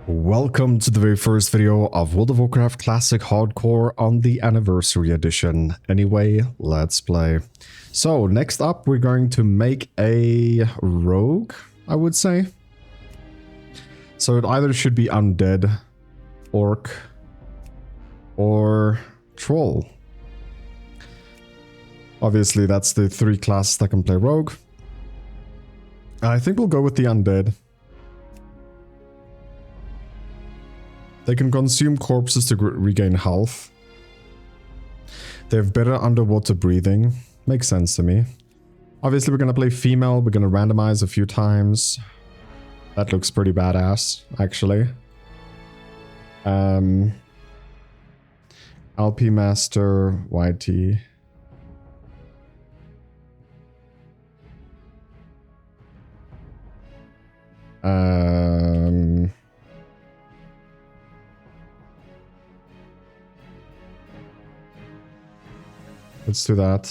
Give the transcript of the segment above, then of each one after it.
Welcome to the very first video of World of Warcraft Classic Hardcore on the Anniversary Edition. Anyway, let's play. So, next up we're going to make a rogue, I would say. So it either should be undead, orc, or troll. Obviously that's the three classes that can play rogue. I think we'll go with the undead. They can consume corpses to regain health. They have better underwater breathing. Makes sense to me. Obviously, we're going to play female. We're going to randomize a few times. That looks pretty badass, actually. LPMaster, YT. Let's do that.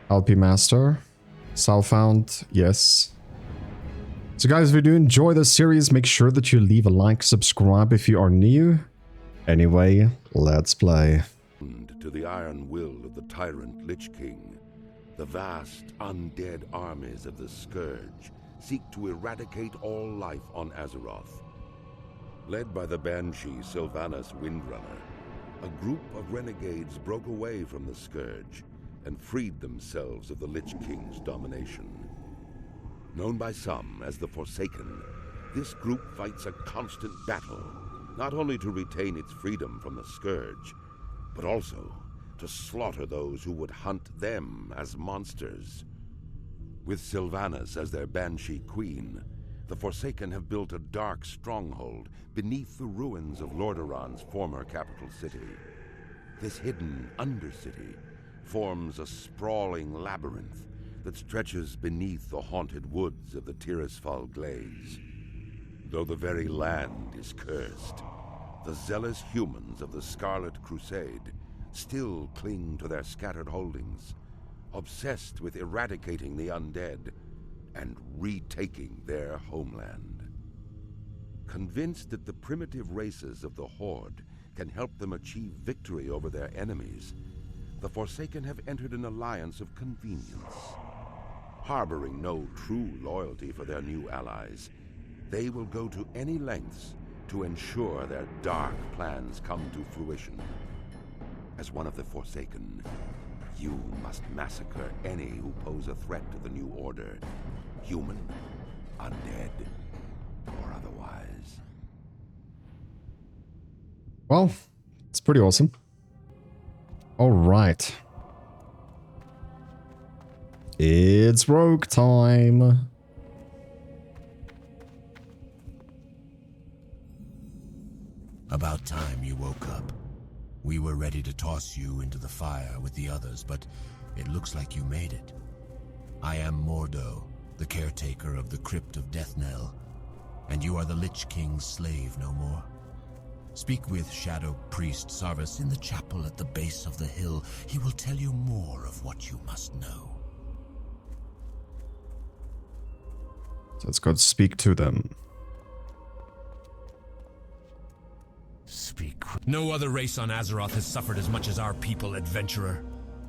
LPMaster. Southbound, yes. So guys, if you do enjoy this series, make sure that you leave a like, subscribe if you are new. Anyway, let's play. To the iron will of the tyrant Lich King, the vast undead armies of the Scourge seek to eradicate all life on Azeroth. Led by the Banshee Sylvanas Windrunner, a group of renegades broke away from the Scourge and freed themselves of the Lich King's domination. Known by some as the Forsaken, this group fights a constant battle, not only to retain its freedom from the Scourge, but also to slaughter those who would hunt them as monsters. With Sylvanas as their Banshee Queen, the Forsaken have built a dark stronghold beneath the ruins of Lordaeron's former capital city. This hidden Undercity forms a sprawling labyrinth that stretches beneath the haunted woods of the Tirisfal Glades. Though the very land is cursed, the zealous humans of the Scarlet Crusade still cling to their scattered holdings, obsessed with eradicating the undead and retaking their homeland. Convinced that the primitive races of the Horde can help them achieve victory over their enemies, the Forsaken have entered an alliance of convenience. Harboring no true loyalty for their new allies, they will go to any lengths to ensure their dark plans come to fruition. As one of the Forsaken, you must massacre any who pose a threat to the new order, human, undead, or otherwise. Well, it's pretty awesome. All right. It's rogue time. About time you woke up. We were ready to toss you into the fire with the others, but it looks like you made it. I am Mordo, the caretaker of the Crypt of Deathnell, and you are the Lich King's slave no more. Speak with Shadow Priest Sarvis in the chapel at the base of the hill. He will tell you more of what you must know. So let's go speak to them. Speak. No other race on Azeroth has suffered as much as our people, adventurer.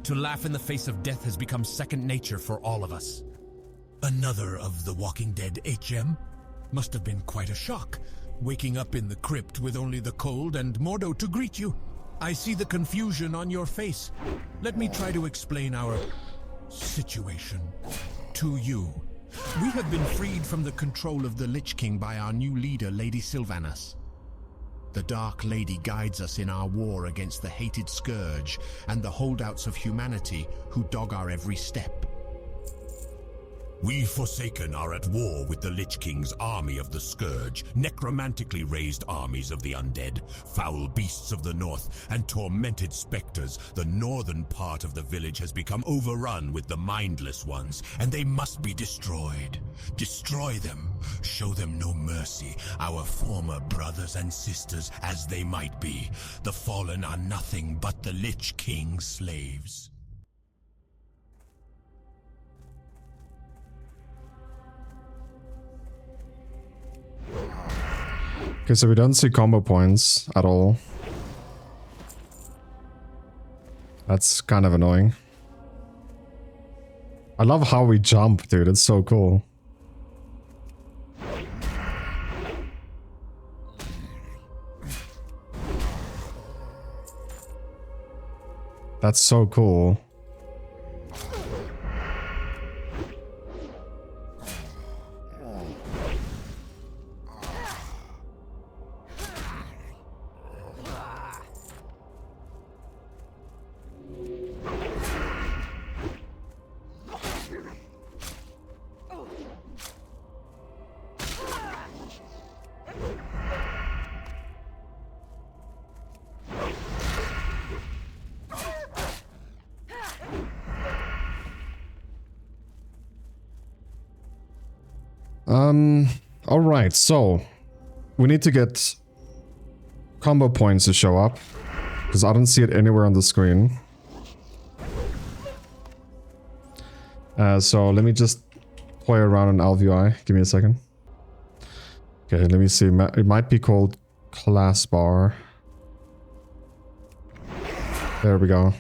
To laugh in the face of death has become second nature for all of us. Another of the Walking Dead HM? Must have been quite a shock, waking up in the crypt with only the cold and Mordo to greet you. I see the confusion on your face. Let me try to explain our situation to you. We have been freed from the control of the Lich King by our new leader, Lady Sylvanas. The Dark Lady guides us in our war against the hated Scourge and the holdouts of humanity who dog our every step. We Forsaken are at war with the Lich King's army of the Scourge, necromantically raised armies of the undead, foul beasts of the north, and tormented specters. The northern part of the village has become overrun with the mindless ones, and they must be destroyed. Destroy them. Show them no mercy, our former brothers and sisters as they might be. The fallen are nothing but the Lich King's slaves. Okay, so we don't see combo points at all. That's kind of annoying. I love how we jump, dude. It's so cool. That's so cool. Alright, so we need to get combo points to show up, because I don't see it anywhere on the screen. So let me just play around in LVI. Give me a second. Okay, let me see. It might be called class bar. There we go.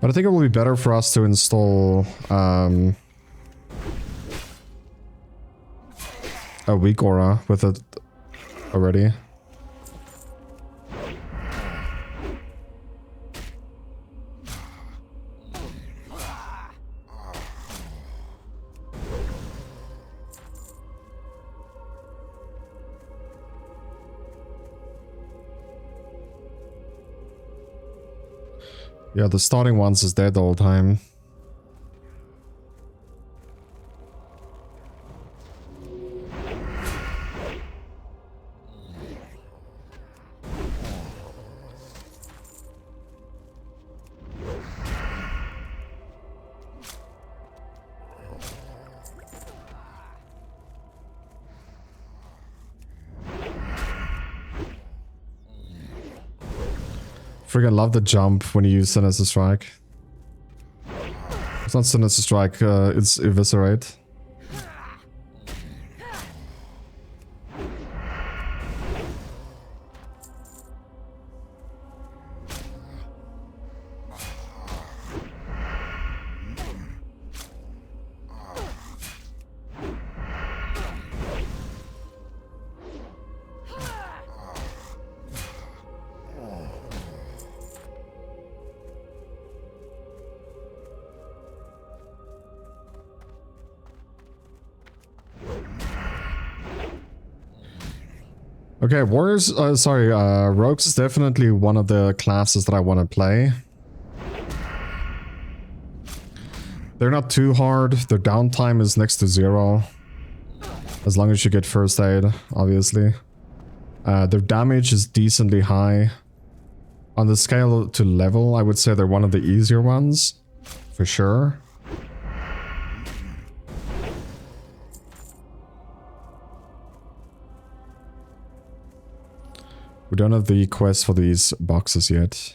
But I think it will be better for us to install a weak aura with it already. Yeah, the starting ones is dead the whole time. Friggin' love the jump when you use Sinister Strike. It's not Sinister Strike, it's Eviscerate. Okay, Warriors, Rogues is definitely one of the classes that I want to play. They're not too hard, their downtime is next to 0. As long as you get first aid, obviously. Their damage is decently high. On the scale to level, I would say they're one of the easier ones, for sure. We don't have the quest for these boxes yet.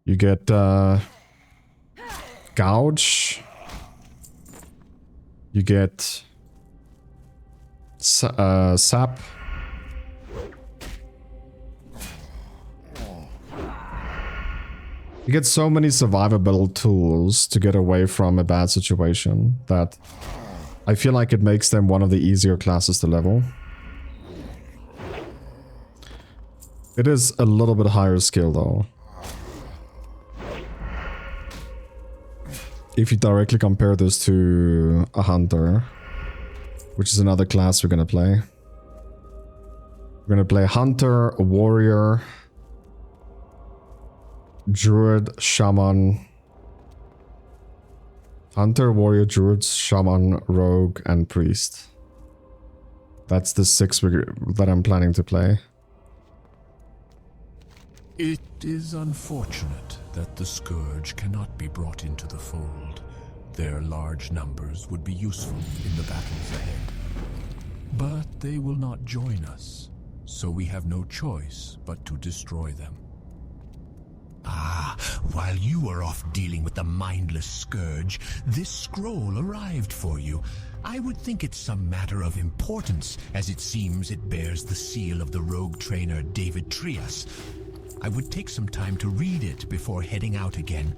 You get Gouge. You get Sap. You get so many survivable tools to get away from a bad situation that I feel like it makes them one of the easier classes to level. It is a little bit higher skill though. If you directly compare this to a hunter, which is another class we're gonna play. We're gonna play hunter, a warrior, druid, shaman, hunter, warrior, druid, shaman, rogue, and priest. That's the 6 that I'm planning to play. It is unfortunate that the Scourge cannot be brought into the fold. Their large numbers would be useful in the battles ahead. But they will not join us, so we have no choice but to destroy them. Ah, while you were off dealing with the mindless Scourge, this scroll arrived for you. I would think it's some matter of importance, as it seems it bears the seal of the rogue trainer David Trias. I would take some time to read it before heading out again.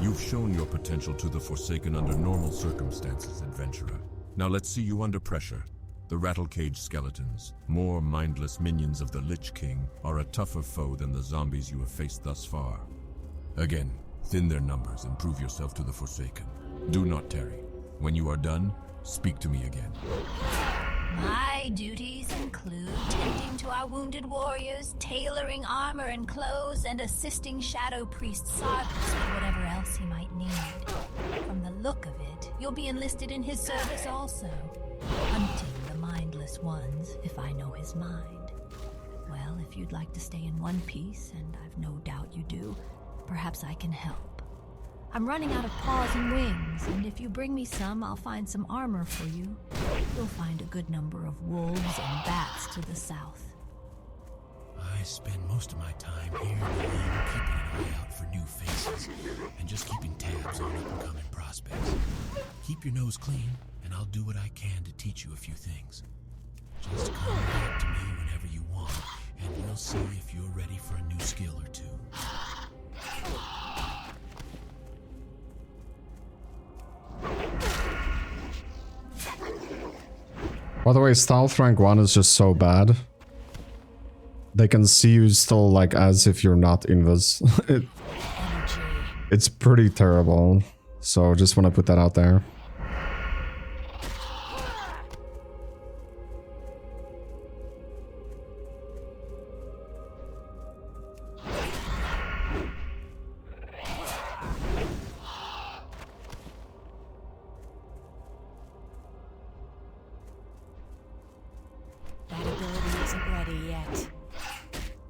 You've shown your potential to the Forsaken under normal circumstances, adventurer. Now let's see you under pressure. The Rattlecage skeletons, more mindless minions of the Lich King, are a tougher foe than the zombies you have faced thus far. Again, thin their numbers and prove yourself to the Forsaken. Do not tarry. When you are done, speak to me again. My duties include tending to our wounded warriors, tailoring armor and clothes, and assisting Shadow Priest Sarvis with whatever else he might need. From the look of it, you'll be enlisted in his service also. Hunting the mindless ones, if I know his mind. Well, if you'd like to stay in one piece, and I've no doubt you do, perhaps I can help. I'm running out of paws and wings, and if you bring me some, I'll find some armor for you. You'll find a good number of wolves and bats to the south. I spend most of my time here in the inn keeping an eye out for new faces, and just keeping tabs on up-and-coming prospects. Keep your nose clean, and I'll do what I can to teach you a few things. Just come back to me whenever you want, and we'll see if you're ready for a new skill or two. By the way, stealth rank 1 is just so bad. They can see you still like as if you're not invis. It's pretty terrible. So just want to put that out there.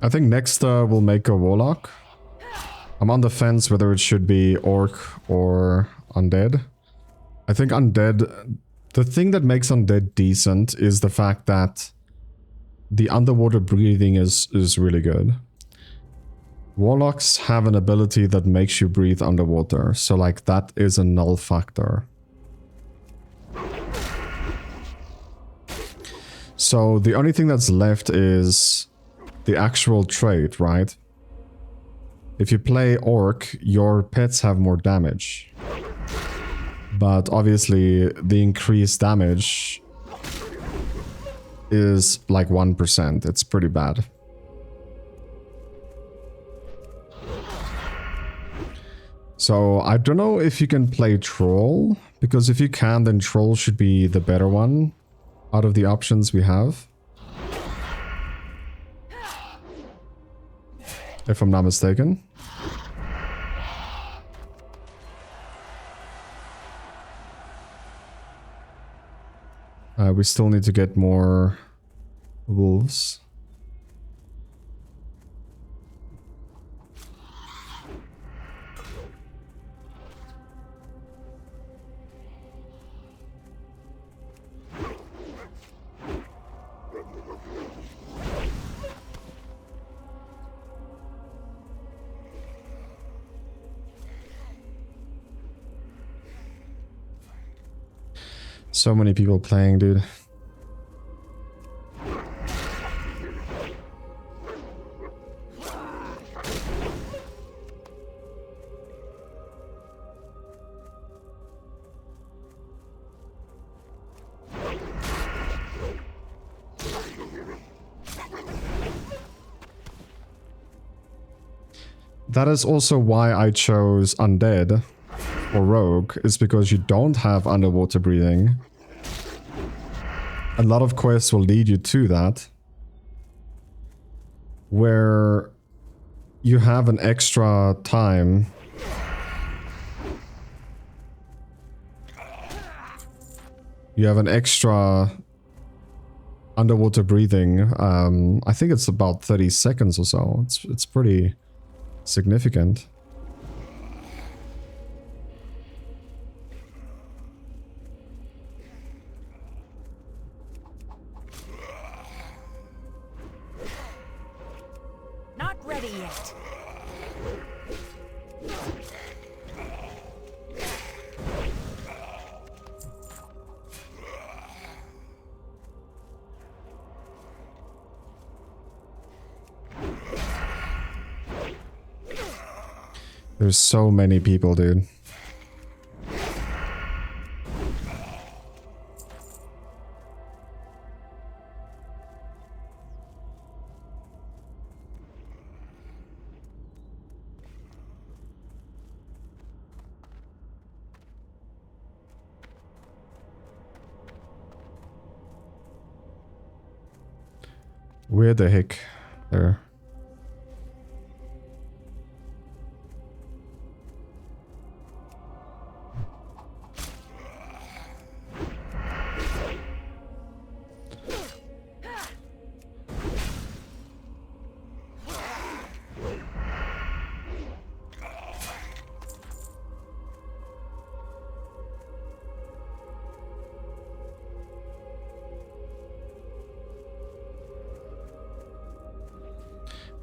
I think next we'll make a warlock. I'm on the fence whether it should be orc or undead. I think undead... The thing that makes undead decent is the fact that the underwater breathing is really good. Warlocks have an ability that makes you breathe underwater, so like that is a null factor. So the only thing that's left is the actual trait, right? If you play orc, your pets have more damage. But obviously the increased damage is like 1%. It's pretty bad. So I don't know if you can play troll, because if you can, then troll should be the better one out of the options we have. If I'm not mistaken. We still need to get more wolves. So many people playing, dude. That is also why I chose undead or rogue, is because you don't have underwater breathing. A lot of quests will lead you to that, where you have an extra time underwater breathing. I think it's about 30 seconds or so. It's pretty significant. Not ready yet. There's so many people, dude. Where the heck? There.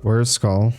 Where's Skull?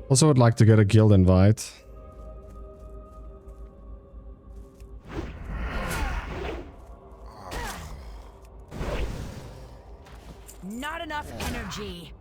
Also would like to get a guild invite. Not enough energy.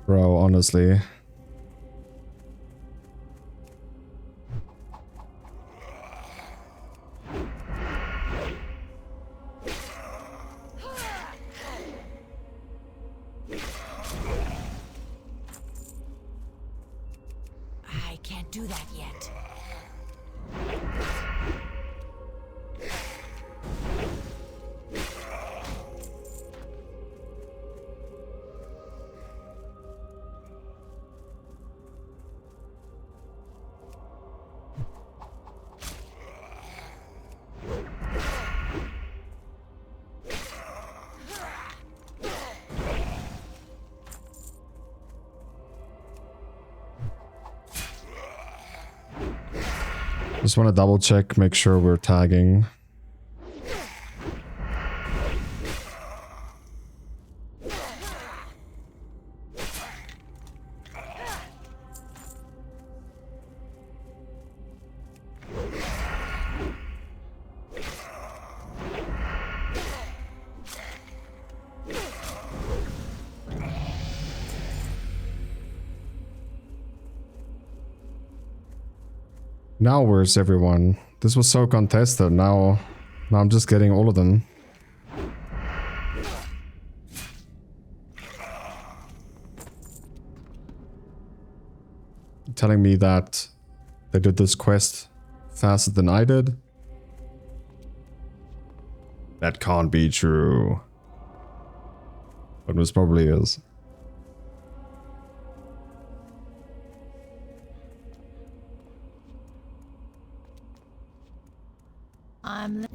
Bro, honestly. I can't do that yet. Just want to double check, make sure we're tagging. Now where's everyone? This was so contested. Now I'm just getting all of them. Telling me that they did this quest faster than I did? That can't be true. But this probably is.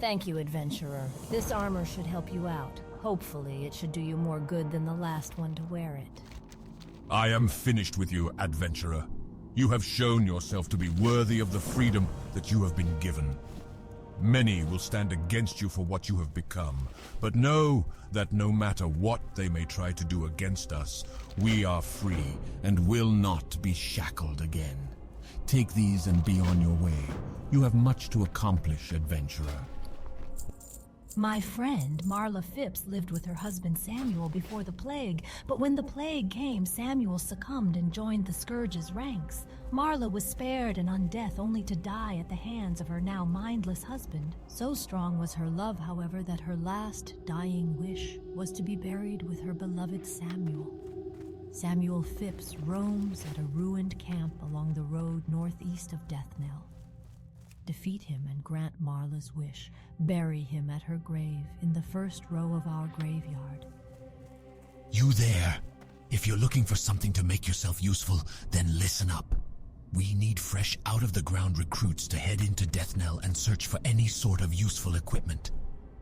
Thank you, adventurer. This armor should help you out. Hopefully, it should do you more good than the last one to wear it. I am finished with you, adventurer. You have shown yourself to be worthy of the freedom that you have been given. Many will stand against you for what you have become, but know that no matter what they may try to do against us, we are free and will not be shackled again. Take these and be on your way. You have much to accomplish, adventurer. My friend, Marla Phipps, lived with her husband Samuel before the plague, but when the plague came, Samuel succumbed and joined the Scourge's ranks. Marla was spared and on death only to die at the hands of her now mindless husband. So strong was her love, however, that her last dying wish was to be buried with her beloved Samuel. Samuel Phipps roams at a ruined camp along the road northeast of Deathnell. Defeat him and grant Marla's wish. Bury him at her grave in the first row of our graveyard. You there. If you're looking for something to make yourself useful, then listen up. We need fresh out-of-the-ground recruits to head into Deathnell and search for any sort of useful equipment.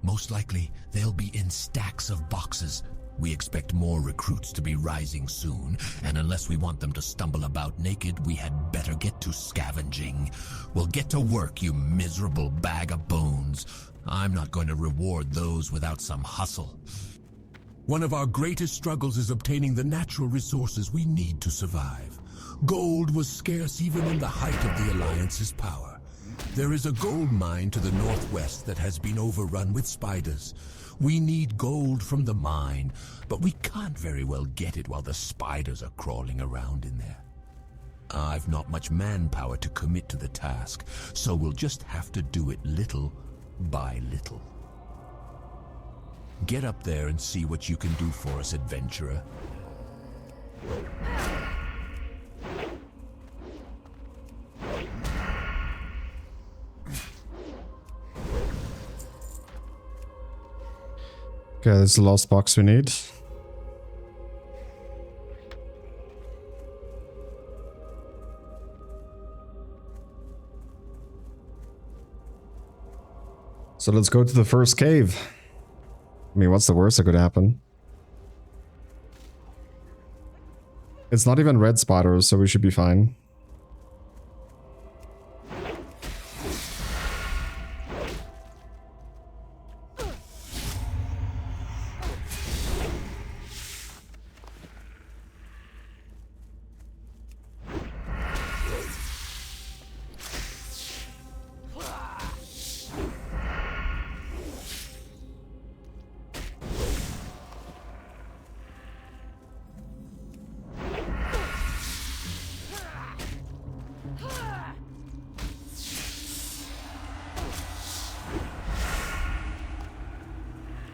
Most likely, they'll be in stacks of boxes. We expect more recruits to be rising soon, and unless we want them to stumble about naked, we had better get to scavenging. Well, get to work, you miserable bag of bones. I'm not going to reward those without some hustle. One of our greatest struggles is obtaining the natural resources we need to survive. Gold was scarce even in the height of the Alliance's power. There is a gold mine to the northwest that has been overrun with spiders. We need gold from the mine, but we can't very well get it while the spiders are crawling around in there. I've not much manpower to commit to the task, so we'll just have to do it little by little. Get up there and see what you can do for us, adventurer. Okay, this is the last box we need. So let's go to the first cave. I mean, what's the worst that could happen? It's not even red spiders, so we should be fine.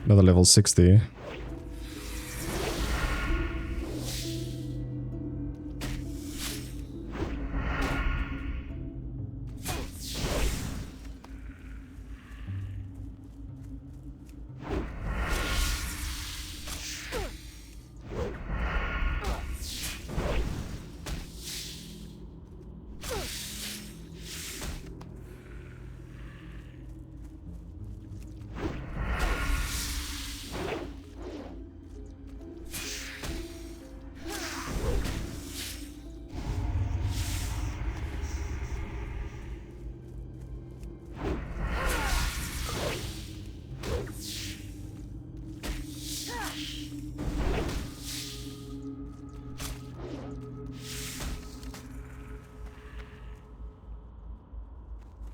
Another level 60.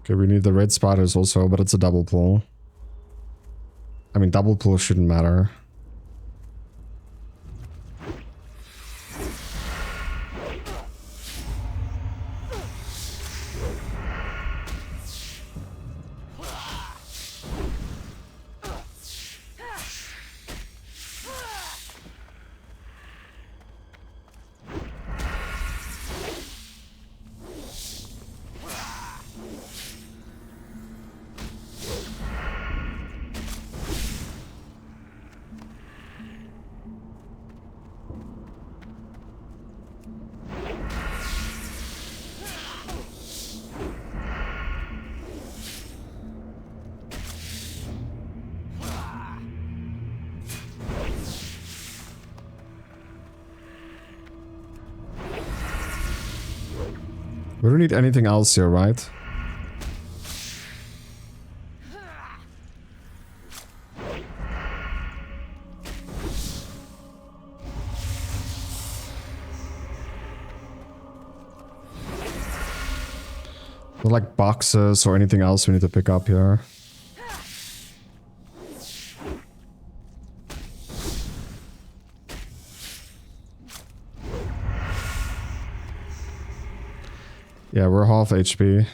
Okay, we need the red spiders also, but it's a double pull. I mean, double pull shouldn't matter. We don't need anything else here, right? Not like boxes or anything else we need to pick up here. Yeah, we're half HP.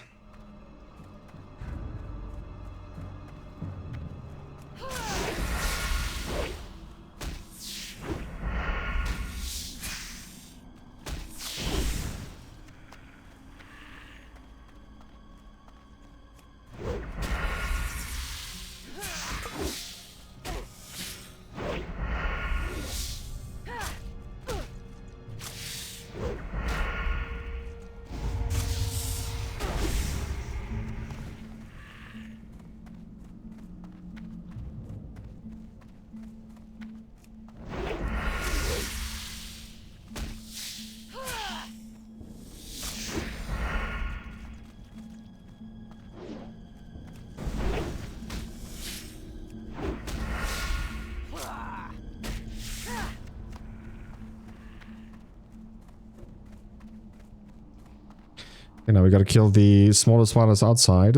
You know, we gotta kill the smallest spiders outside.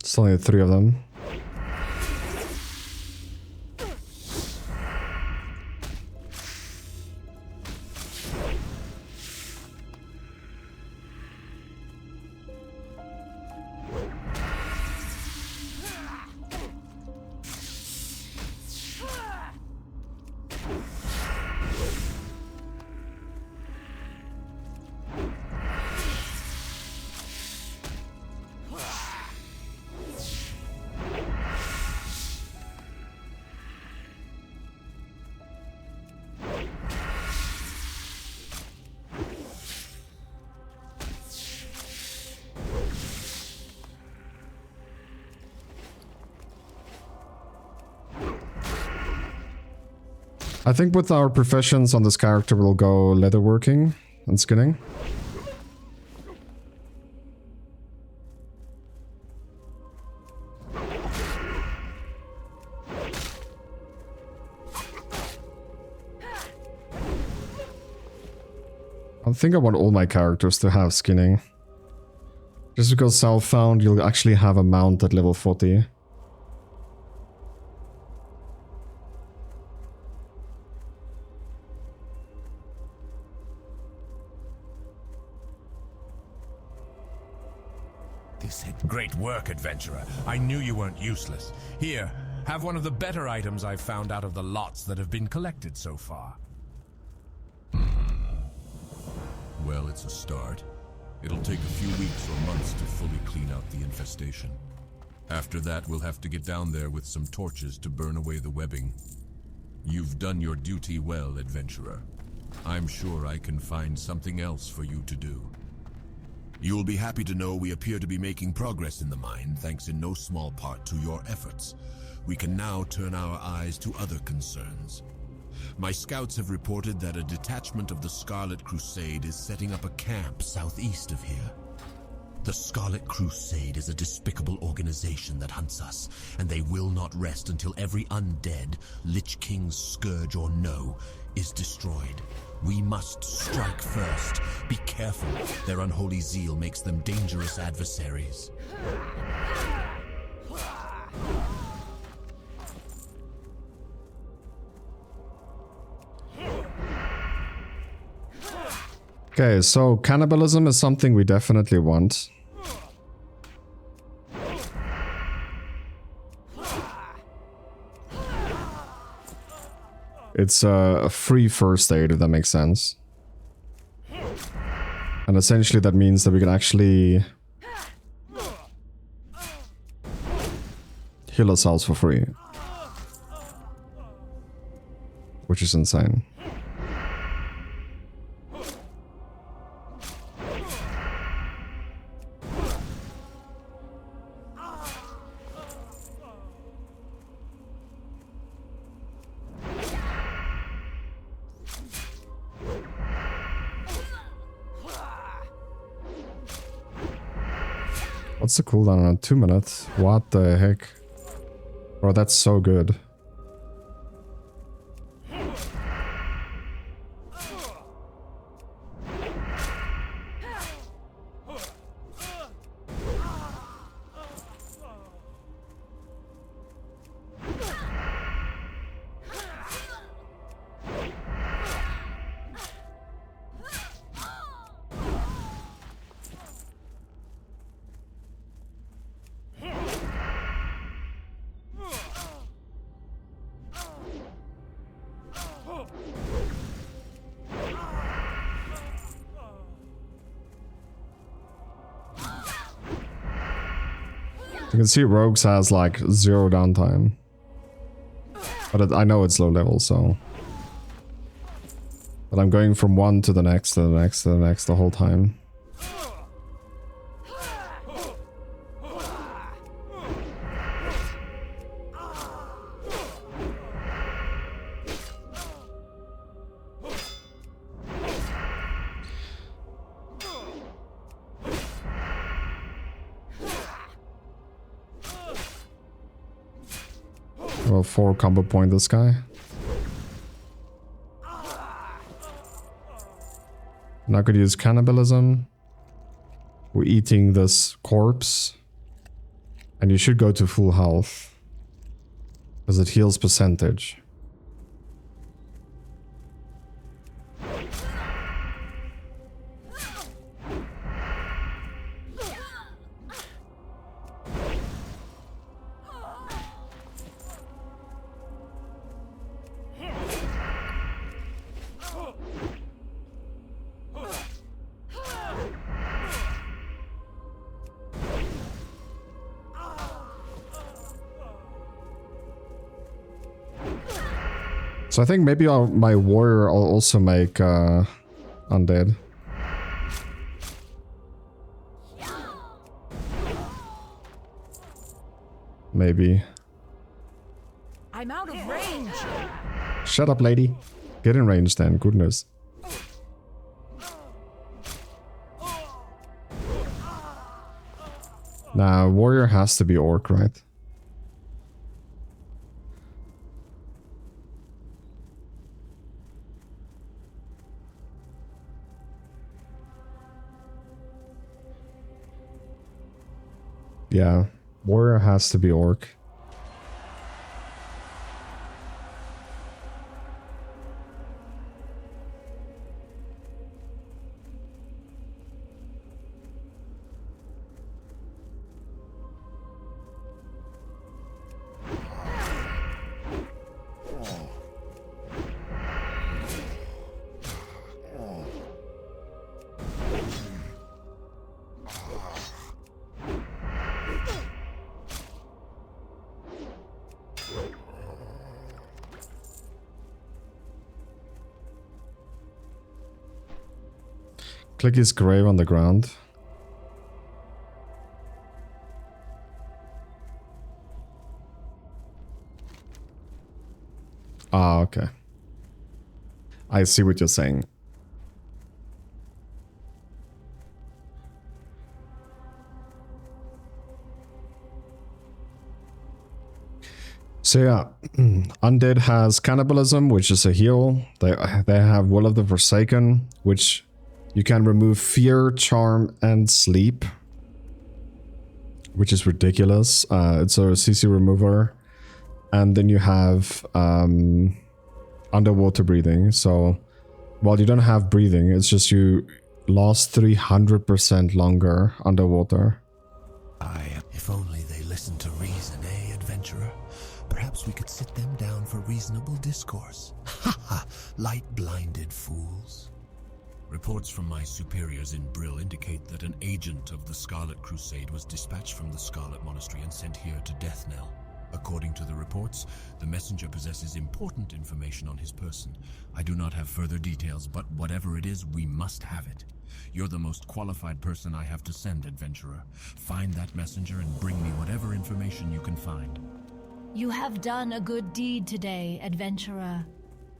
Still need 3 of them. I think with our professions on this character, we'll go leatherworking and skinning. I think I want all my characters to have skinning. Just because self-found, you'll actually have a mount at level 40. Great work, adventurer. I knew you weren't useless. Here, have one of the better items I've found out of the lots that have been collected so far. Well, it's a start. It'll take a few weeks or months to fully clean out the infestation. After that, we'll have to get down there with some torches to burn away the webbing. You've done your duty well, adventurer. I'm sure I can find something else for you to do. You will be happy to know we appear to be making progress in the mine, thanks in no small part to your efforts. We can now turn our eyes to other concerns. My scouts have reported that a detachment of the Scarlet Crusade is setting up a camp southeast of here. The Scarlet Crusade is a despicable organization that hunts us, and they will not rest until every undead, Lich King's scourge or no, is destroyed. We must strike first. Be careful. Their unholy zeal makes them dangerous adversaries. Okay, so cannibalism is something we definitely want. It's a free first aid, if that makes sense. And essentially that means that we can actually heal ourselves for free. Which is insane. What's the cooldown on 2 minutes? What the heck? Bro, that's so good. You can see Rogues has like 0 downtime. But I know it's low level, so... But I'm going from one to the next, to the next, to the next the whole time. Well, 4 combo point this guy. I'm not gonna use cannibalism. We're eating this corpse. And you should go to full health. Because it heals percentage. So I think maybe my warrior I'll also make undead. Maybe. I'm out of range. Shut up, lady. Get in range then, goodness. Nah, warrior has to be orc, right? Yeah, warrior has to be orc. Click his grave on the ground. Ah, okay. I see what you're saying. So yeah, Undead has Cannibalism, which is a heal. They have Will of the Forsaken, which you can remove Fear, Charm, and Sleep. Which is ridiculous. It's a CC remover. And then you have Underwater Breathing. So while you don't have breathing, it's just you last 300% longer underwater. If only they listened to reason, eh, adventurer? Perhaps we could sit them down for reasonable discourse. Ha ha! Light-blinded fools. Reports from my superiors in Brill indicate that an agent of the Scarlet Crusade was dispatched from the Scarlet Monastery and sent here to Deathnell. According to the reports, the messenger possesses important information on his person. I do not have further details, but whatever it is, we must have it. You're the most qualified person I have to send, adventurer. Find that messenger and bring me whatever information you can find. You have done a good deed today, adventurer.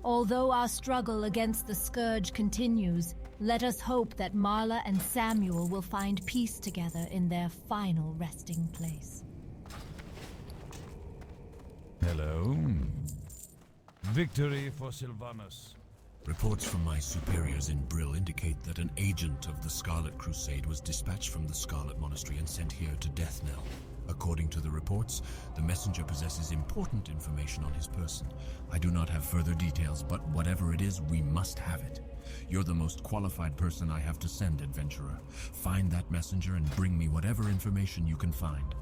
Although our struggle against the Scourge continues, Let us hope that Marla and Samuel will find peace together in their final resting place. Hello. Victory for Sylvanus. Reports from my superiors in Brill indicate that an agent of the Scarlet Crusade was dispatched from the Scarlet Monastery and sent here to Deathnell. According to the reports, the messenger possesses important information on his person. I do not have further details, but whatever it is, we must have it. You're the most qualified person I have to send, adventurer. Find that messenger and bring me whatever information you can find.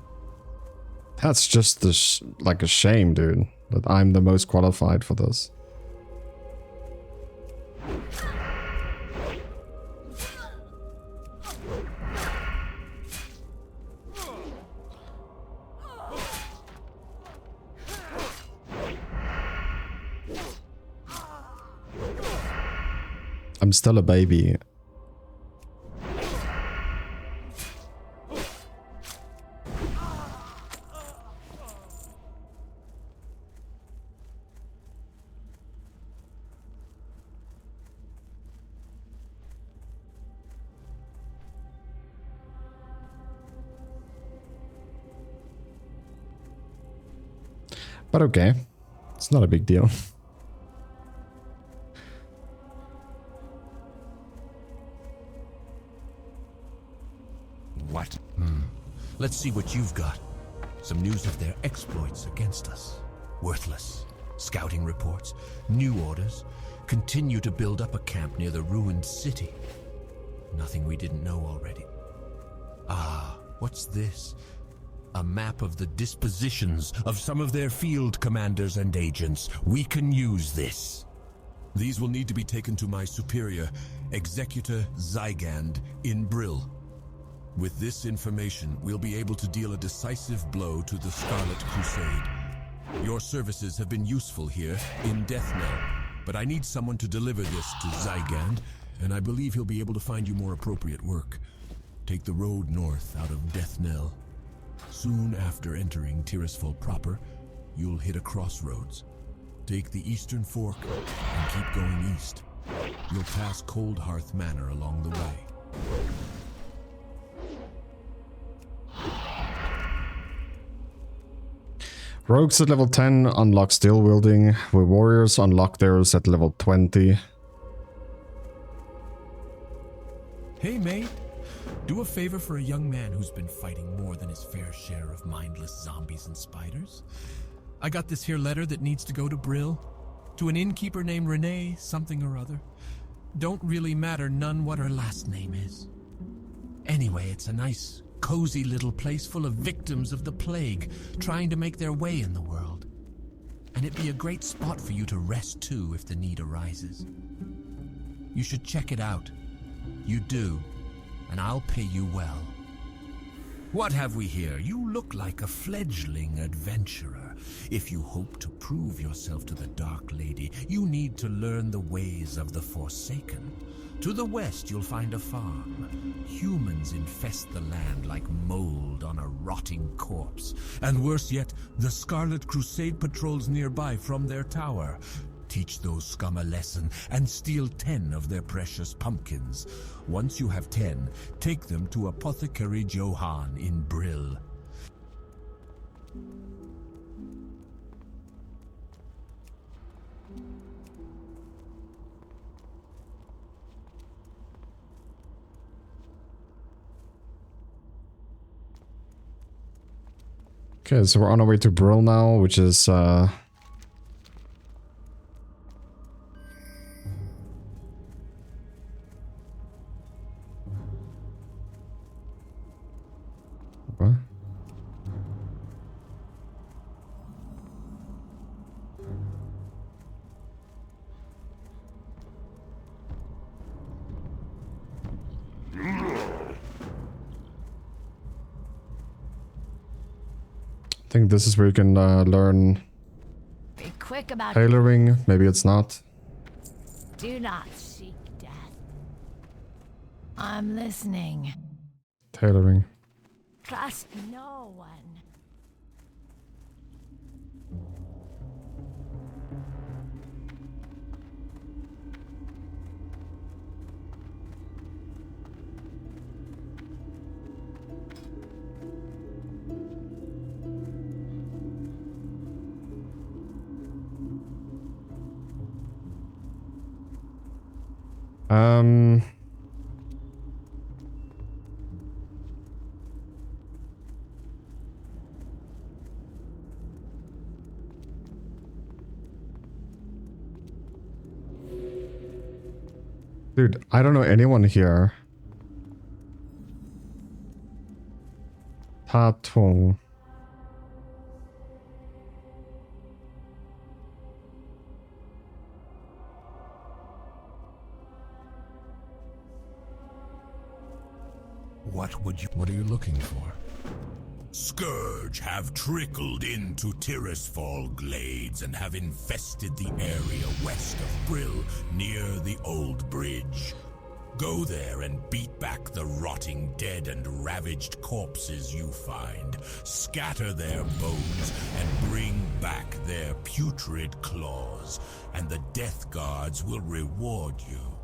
That's just like a shame, dude, that I'm the most qualified for this. I'm still a baby. But okay, it's not a big deal. What? Let's see what you've got. Some news of their exploits against us. Worthless. Scouting reports. New orders. Continue to build up a camp near the ruined city. Nothing we didn't know already. Ah, what's this? A map of the dispositions of some of their field commanders and agents. We can use this. These will need to be taken to my superior, Executor Zygand, in Brill. With this information, we'll be able to deal a decisive blow to the Scarlet Crusade. Your services have been useful here in Deathnell, but I need someone to deliver this to Zygand, and I believe he'll be able to find you more appropriate work. Take the road north out of Deathnell. Soon after entering Tirisfal proper, you'll hit a crossroads. Take the eastern fork and keep going east. You'll pass Cold Hearth Manor along the way. Rogues at level 10 unlock steel wielding, with warriors unlock theirs at level 20. Hey, mate. Do a favor for a young man who's been fighting more than his fair share of mindless zombies and spiders. I got this here letter that needs to go to Brill. To an innkeeper named Renee something or other. Don't really matter none what her last name is. Anyway, it's a nice, cozy little place full of victims of the plague trying to make their way in the world. And it'd be a great spot for you to rest too if the need arises. You should check it out. You do, and I'll pay you well. What have we here? You look like a fledgling adventurer. If you hope to prove yourself to the Dark Lady, you need to learn the ways of the Forsaken. To the west, you'll find a farm. Humans infest the land like mold on a rotting corpse. And worse yet, the Scarlet Crusade patrols nearby from their tower. Teach those scum a lesson and steal 10 of their precious pumpkins. Once you have 10, take them to Apothecary Johann in Brill. Okay, so we're on our way to Brill now, which is what? I think this is where you can learn Be quick about it. tailoring. Maybe it's not. Do not seek death. I'm listening. Tailoring. Trust no one. Um... Dude, I don't know anyone here. Tatung. What are you looking for? Scourge have trickled into Tirisfal Glades and have infested the area west of Brill, near the old bridge. Go there and beat back the rotting dead and ravaged corpses you find. Scatter their bones and bring back their putrid claws, and the Death Guards will reward you.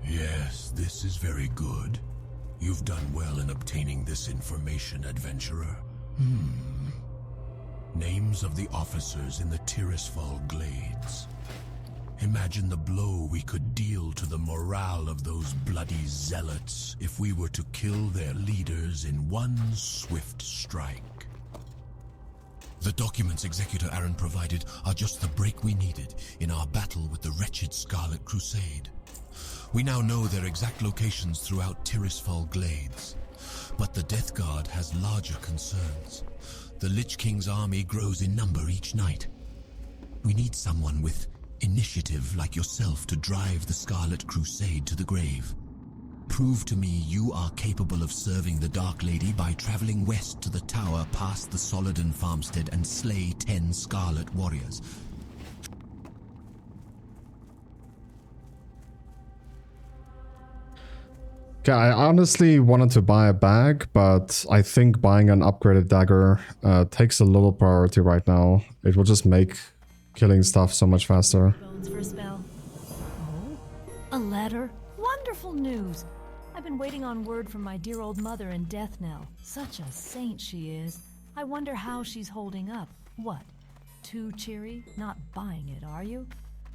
Yes, this is very good. You've done well in obtaining this information, adventurer. Names of the officers in the Tirisfal Glades. Imagine the blow we could deal to the morale of those bloody zealots if we were to kill their leaders in one swift strike. The documents Executor Aaron provided are just the break we needed in our battle with the wretched Scarlet Crusade. We now know their exact locations throughout Tirisfal Glades. But the Death Guard has larger concerns. The Lich King's army grows in number each night. We need someone with initiative like yourself to drive the Scarlet Crusade to the grave. Prove to me you are capable of serving the Dark Lady by traveling west to the tower past the Solodon farmstead and slay 10 Scarlet warriors. Okay, I honestly wanted to buy a bag, but I think buying an upgraded dagger takes a little priority right now. It will just make killing stuff so much faster. Bones for a spell. Oh, a letter? Wonderful news. I've been waiting on word from my dear old mother in Deathnell. Such a saint she is. I wonder how she's holding up. What? Too cheery? Not buying it, are you?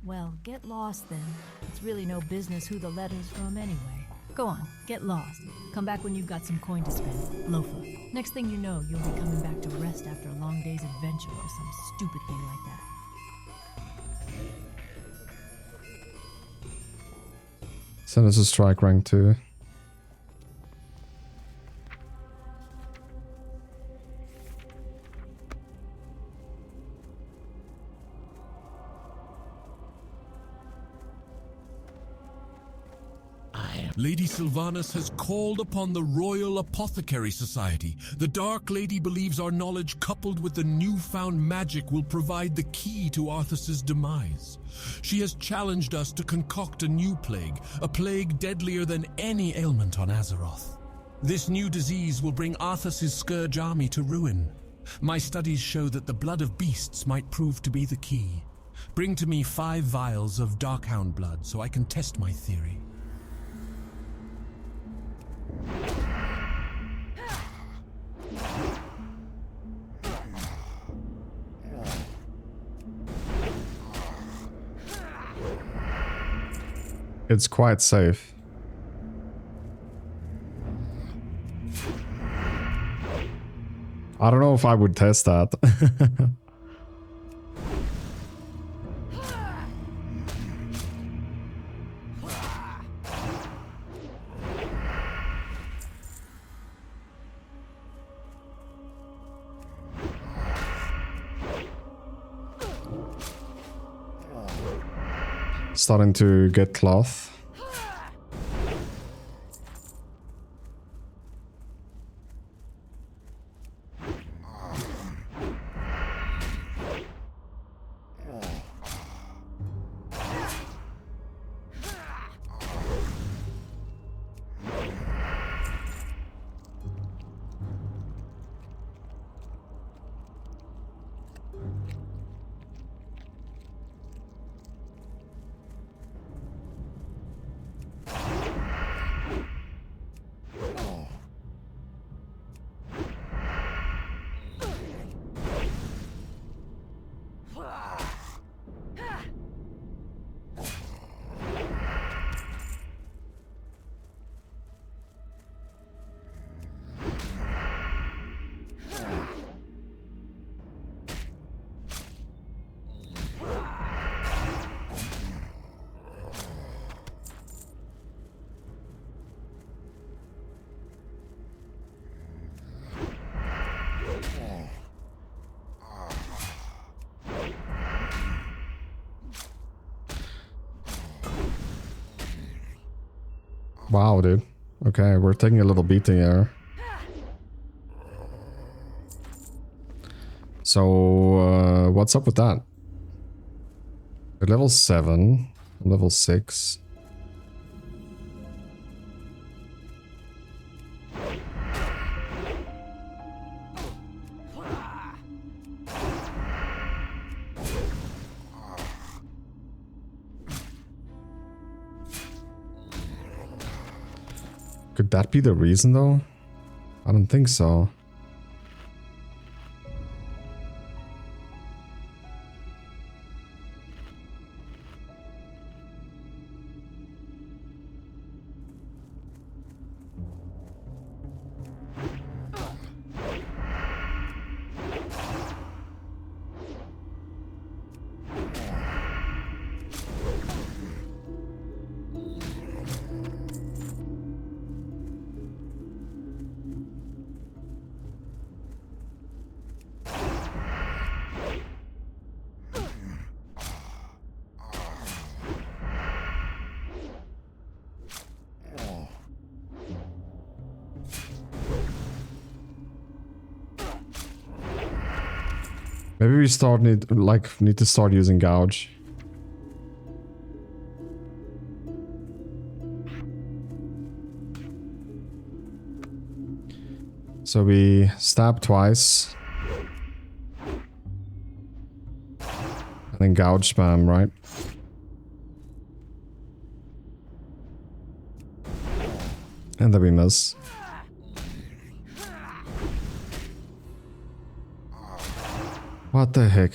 Well, get lost then. It's really no business who the letter's from anyway. Go on, get lost. Come back when you've got some coin to spend. Loafer. Next thing you know, you'll be coming back to rest after a long day's adventure or some stupid thing like that. Send us a strike rank 2. Lady Sylvanas has called upon the Royal Apothecary Society. The Dark Lady believes our knowledge coupled with the newfound magic will provide the key to Arthas's demise. She has challenged us to concoct a new plague, a plague deadlier than any ailment on Azeroth. This new disease will bring Arthas's Scourge army to ruin. My studies show that the blood of beasts might prove to be the key. Bring to me 5 vials of Darkhound blood so I can test my theory. It's quite safe. I don't know if I would test that. Starting to get cloth. Wow, dude. Okay, we're taking a little beating here. So, what's up with that? We're level 7, level 6. Could that be the reason though? I don't think so. Maybe we need to start using gouge. So we stab twice. And then gouge spam, right? And then we miss. What the heck?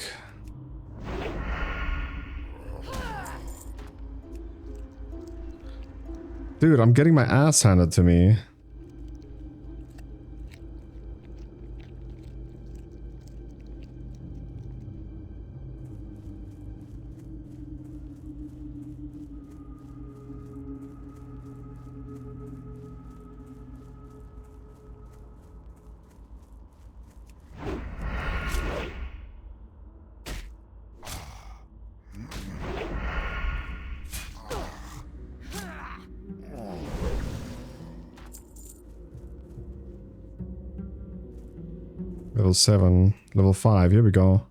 Dude, I'm getting my ass handed to me. Level 7, level 5, here we go.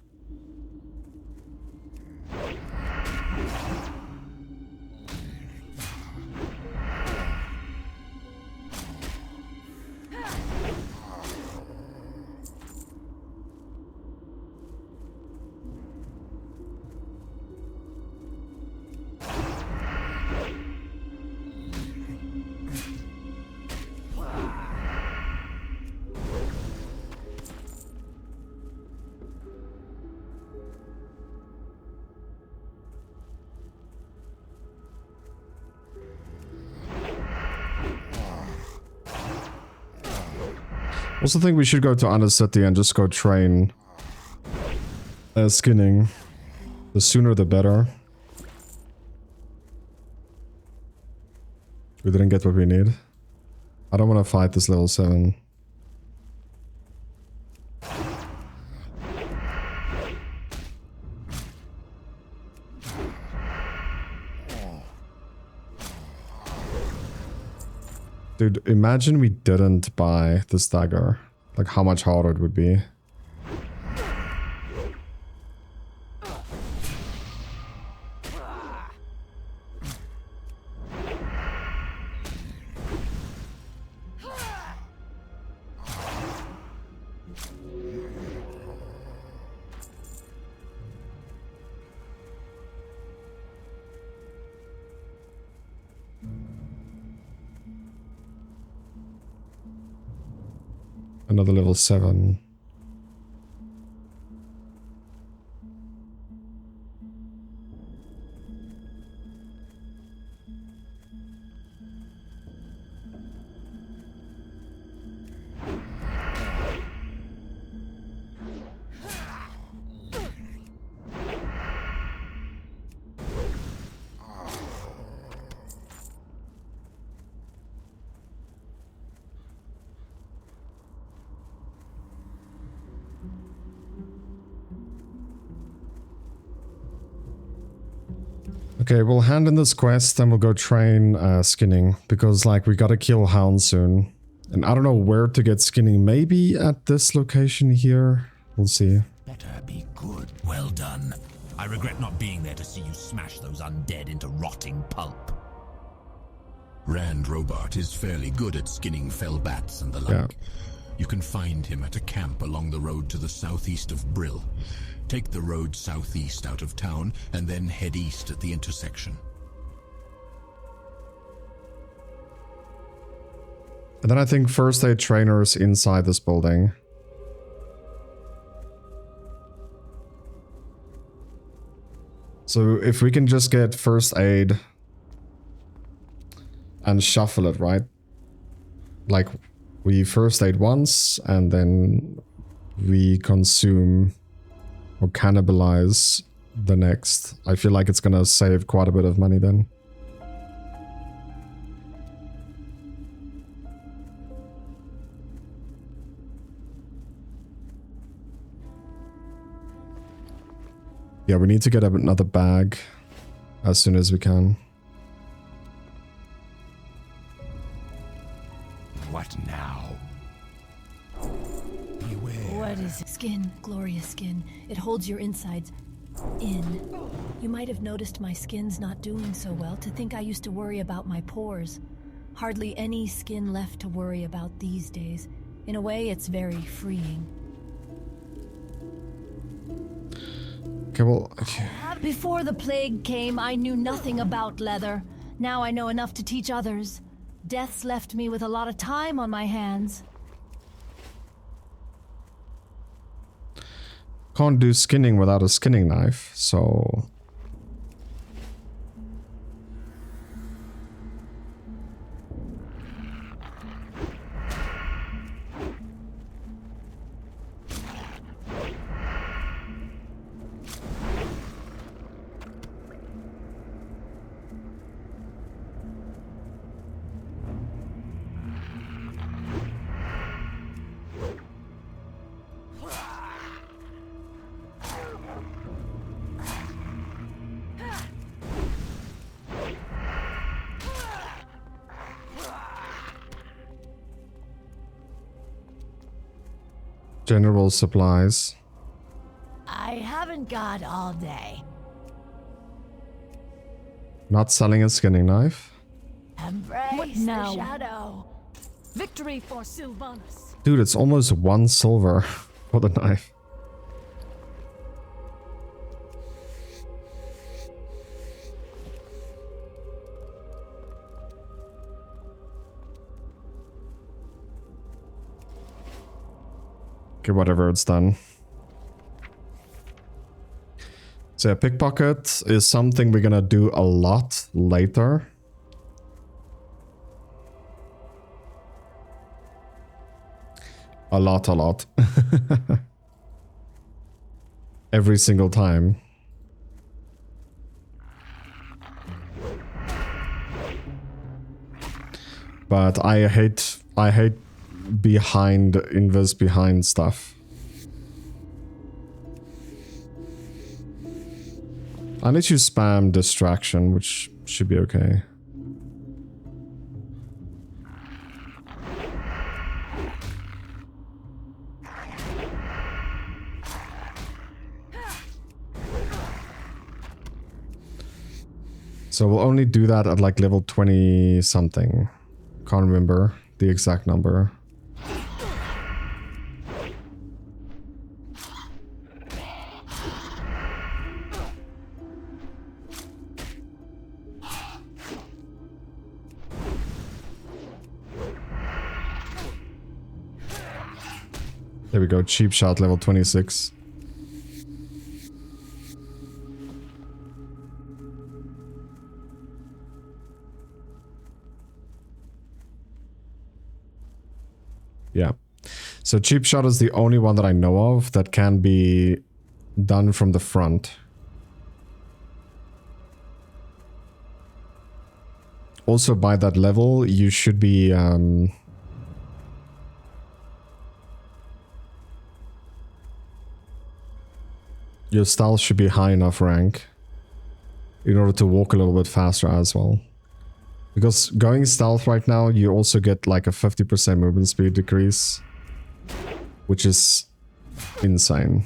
Also think we should go to Undercity and just go train skinning. The sooner the better. We didn't get what we need. I don't want to fight this level 7. Dude, imagine we didn't buy this dagger. Like how much harder it would be. Another level 7. Okay, we'll hand in this quest and we'll go train skinning because like we gotta kill hounds soon. And I don't know where to get skinning. Maybe at this location here. We'll see. Better be good. Well done. I regret not being there to see you smash those undead into rotting pulp. Rand Robart is fairly good at skinning fell bats and the like. Yeah. You can find him at a camp along the road to the southeast of Brill. Take the road southeast out of town and then head east at the intersection. And then I think first aid trainers inside this building. So if we can just get first aid and shuffle it, right? Like we first aid once and then we consume or cannibalize the next. I feel like it's gonna save quite a bit of money then. Yeah, we need to get another bag as soon as we can. What now? Beware. What is it? Skin, glorious skin. It holds your insides in. You might have noticed my skin's not doing so well to think I used to worry about my pores. Hardly any skin left to worry about these days. In a way, it's very freeing. Okay, well, okay. Before the plague came, I knew nothing about leather. Now I know enough to teach others. Death's left me with a lot of time on my hands. Can't do skinning without a skinning knife, so... General supplies. I haven't got all day. Not selling a skinning knife. Embrace now? the shadow. Victory for Sylvanas. Dude, it's almost 1 silver for the knife. Okay, whatever, it's done. So yeah, pickpocket is something we're gonna do a lot later. A lot. Every single time. But I hate behind stuff. Unless you spam distraction, which should be okay. So we'll only do that at like level 20 something. Can't remember the exact number. There we go, cheap shot level 26. Yeah. So cheap shot is the only one that I know of that can be done from the front. Also by that level, you should be your style should be high enough rank. in order to walk a little bit faster as well. Because going stealth right now, you also get like a 50% movement speed decrease, which is insane.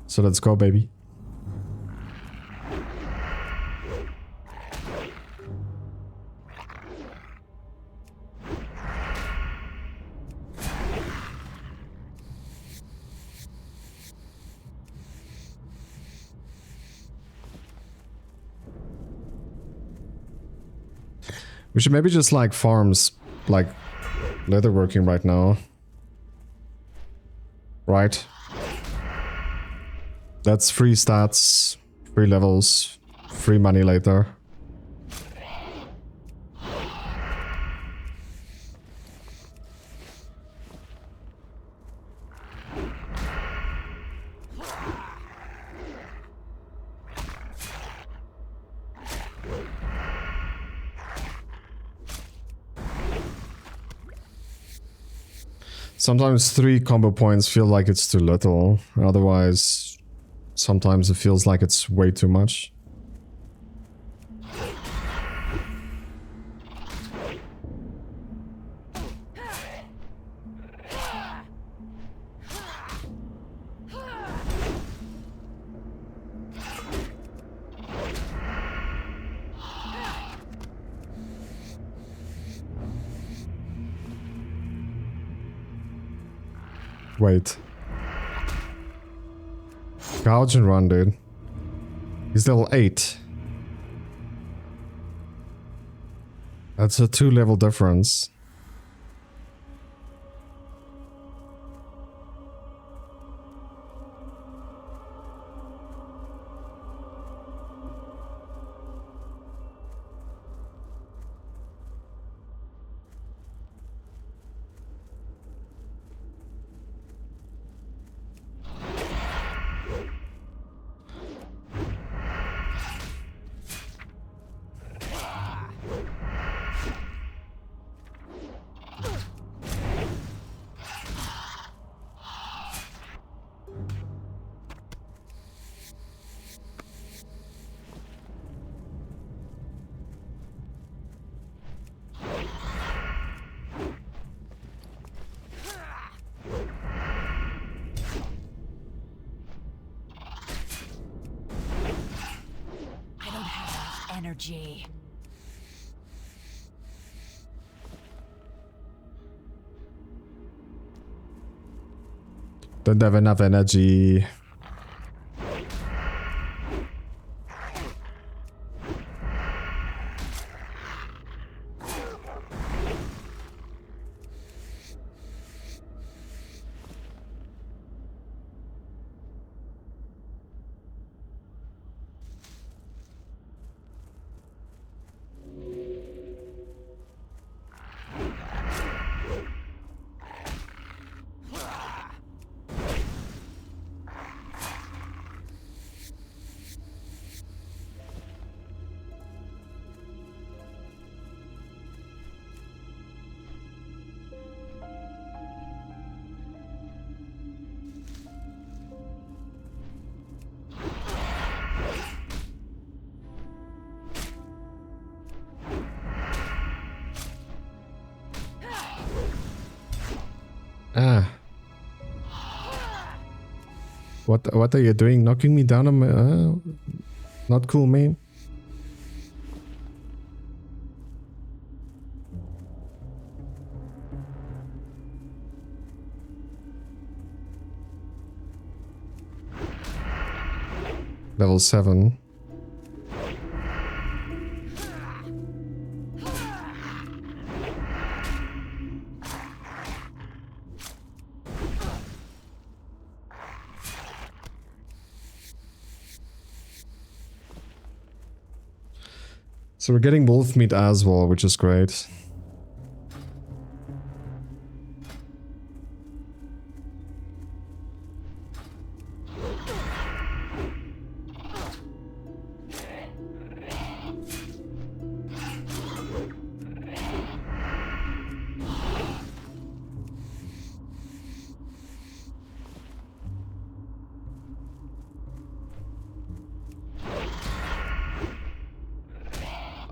So let's go, baby. We should maybe just like farms like leatherworking right now. Right? That's free stats, free levels, free money later. Sometimes 3 combo points feel like it's too little, otherwise sometimes it feels like it's way too much. Wait. Gouge and run, dude. He's level 8. That's a 2-level difference. Energy. Don't have enough energy. Ah. What are you doing? Knocking me down on my... not cool, man. Level 7. So we're getting wolf meat as well, which is great.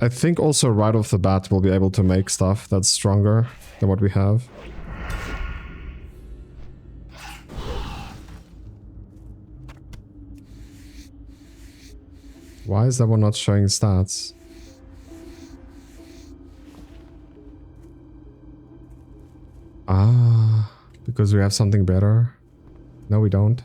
I think also right off the bat we'll be able to make stuff that's stronger than what we have. Why is that one not showing stats? Ah, because we have something better? No, we don't.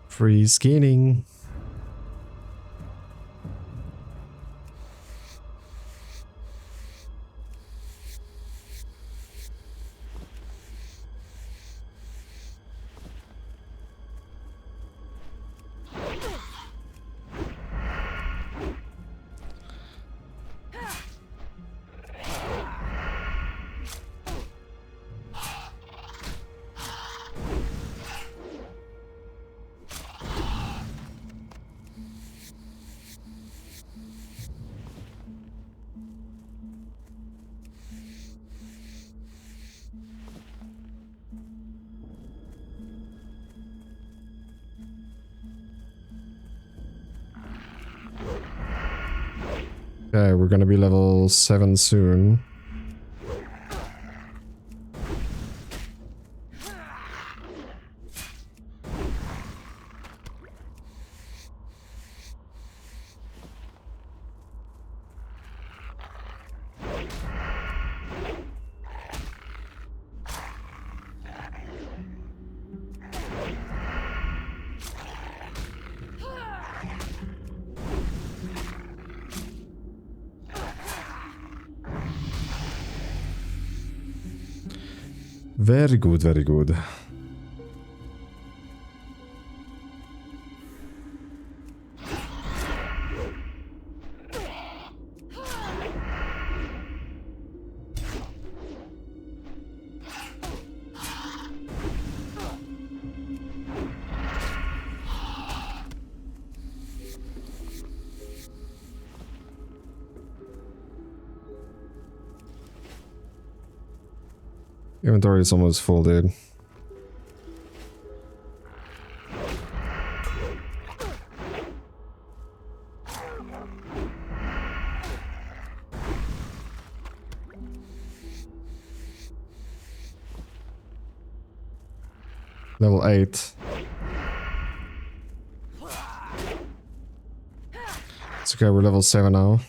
Free skinning. Okay, we're gonna be level 7 soon. Very good, very good. Inventory is almost full, dude. Level 8. It's okay, we're level 7 now.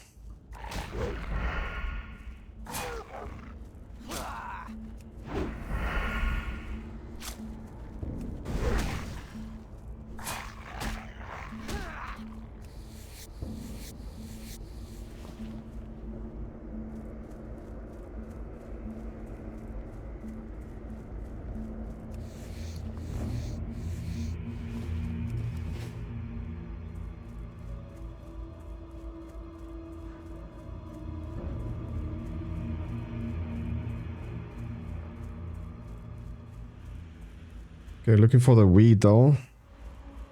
Okay, looking for the weed though.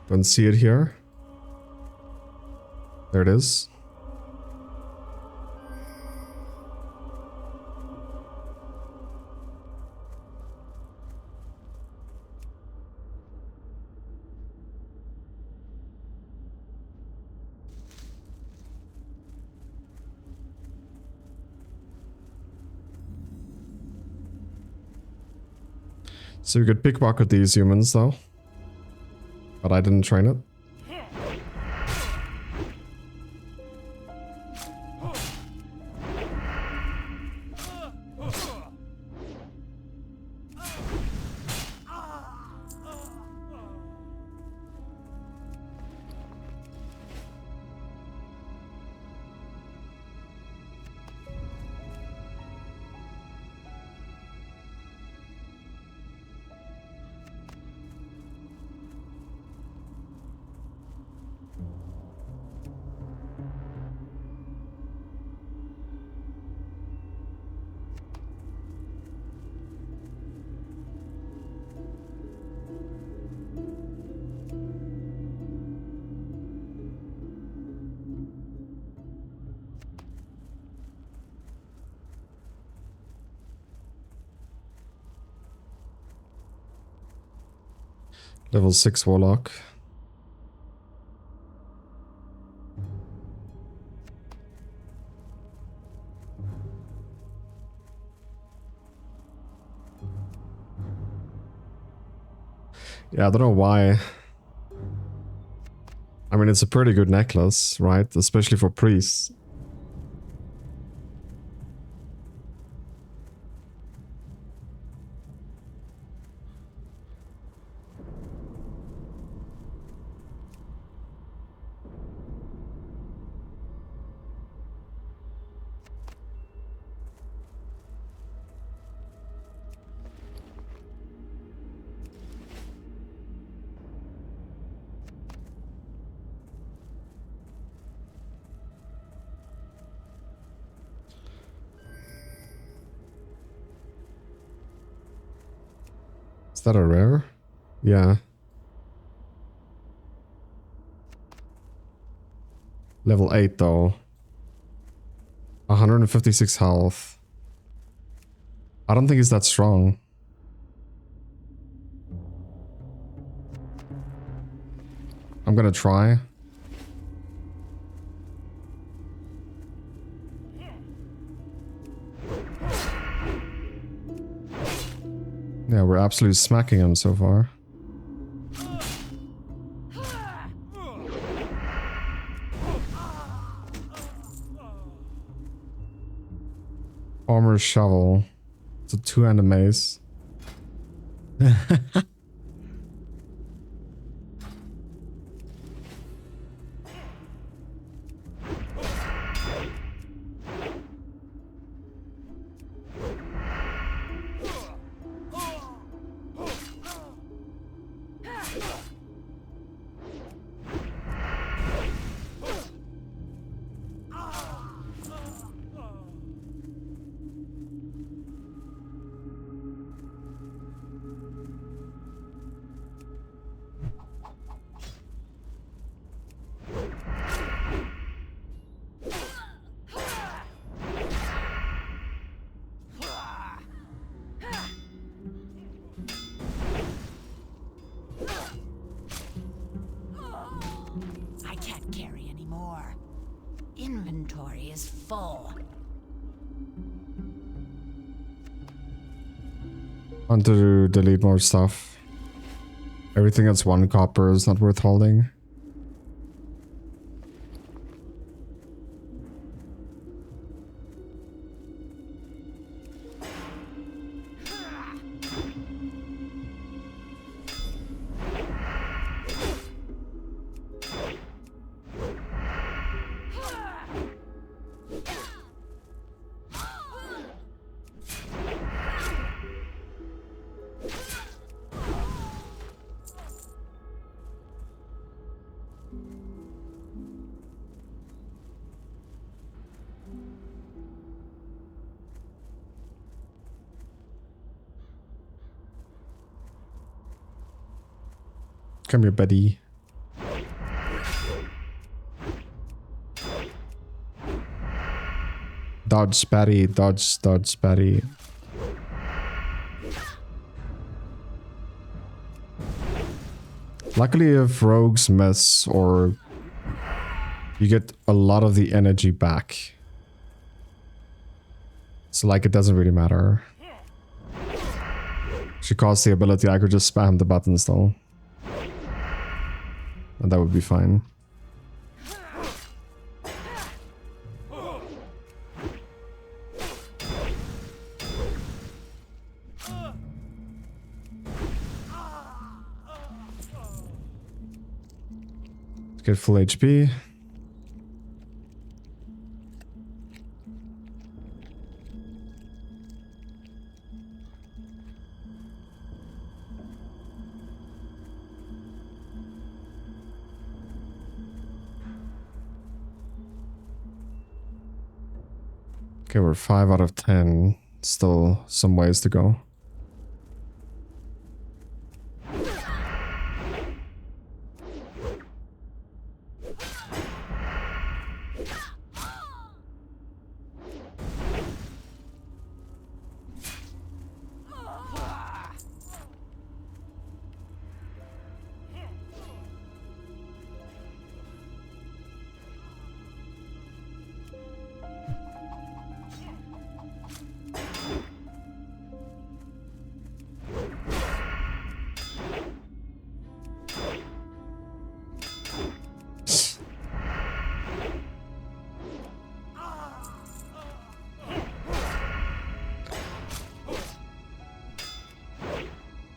Don't see it here. There it is. So you could pickpocket these humans though. But I didn't train it. Level 6 Warlock. Yeah, I don't know why. I mean, it's a pretty good necklace, right? Especially for priests. Is that a rare? Yeah. Level 8 though. 156 health. I don't think it's that strong. I'm gonna try. Yeah, we're absolutely smacking him so far. Armor shovel. It's a 2-handed mace. I can't carry anymore. Inventory is full. Want to delete more stuff. Everything that's 1 copper is not worth holding. Come here, buddy. Dodge spatty, dodge spatty. Luckily, if rogues miss, or you get a lot of the energy back. So like, it doesn't really matter. She costs the ability, I could just spam the buttons though. And that would be fine. Let's get full HP. Okay, we're 5 out of 10. Still some ways to go.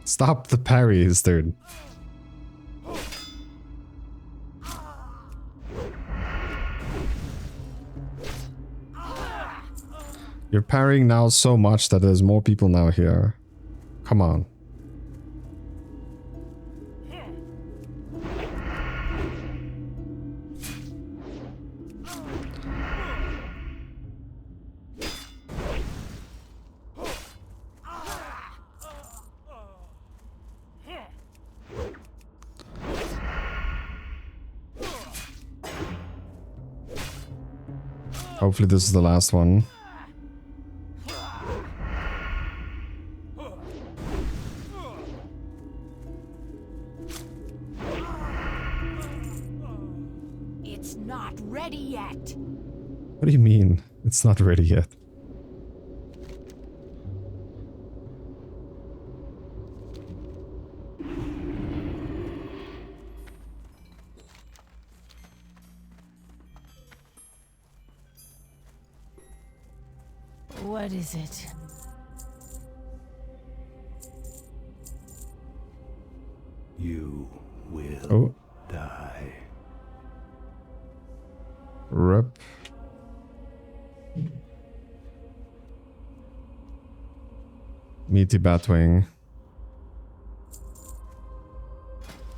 Stop the parries, dude. You're parrying now so much that there's more people now here. Come on. Hopefully this is the last one. It's not ready yet. What do you mean? It's not ready yet. What is it? You will Oh. die. Rip. Meaty Batwing.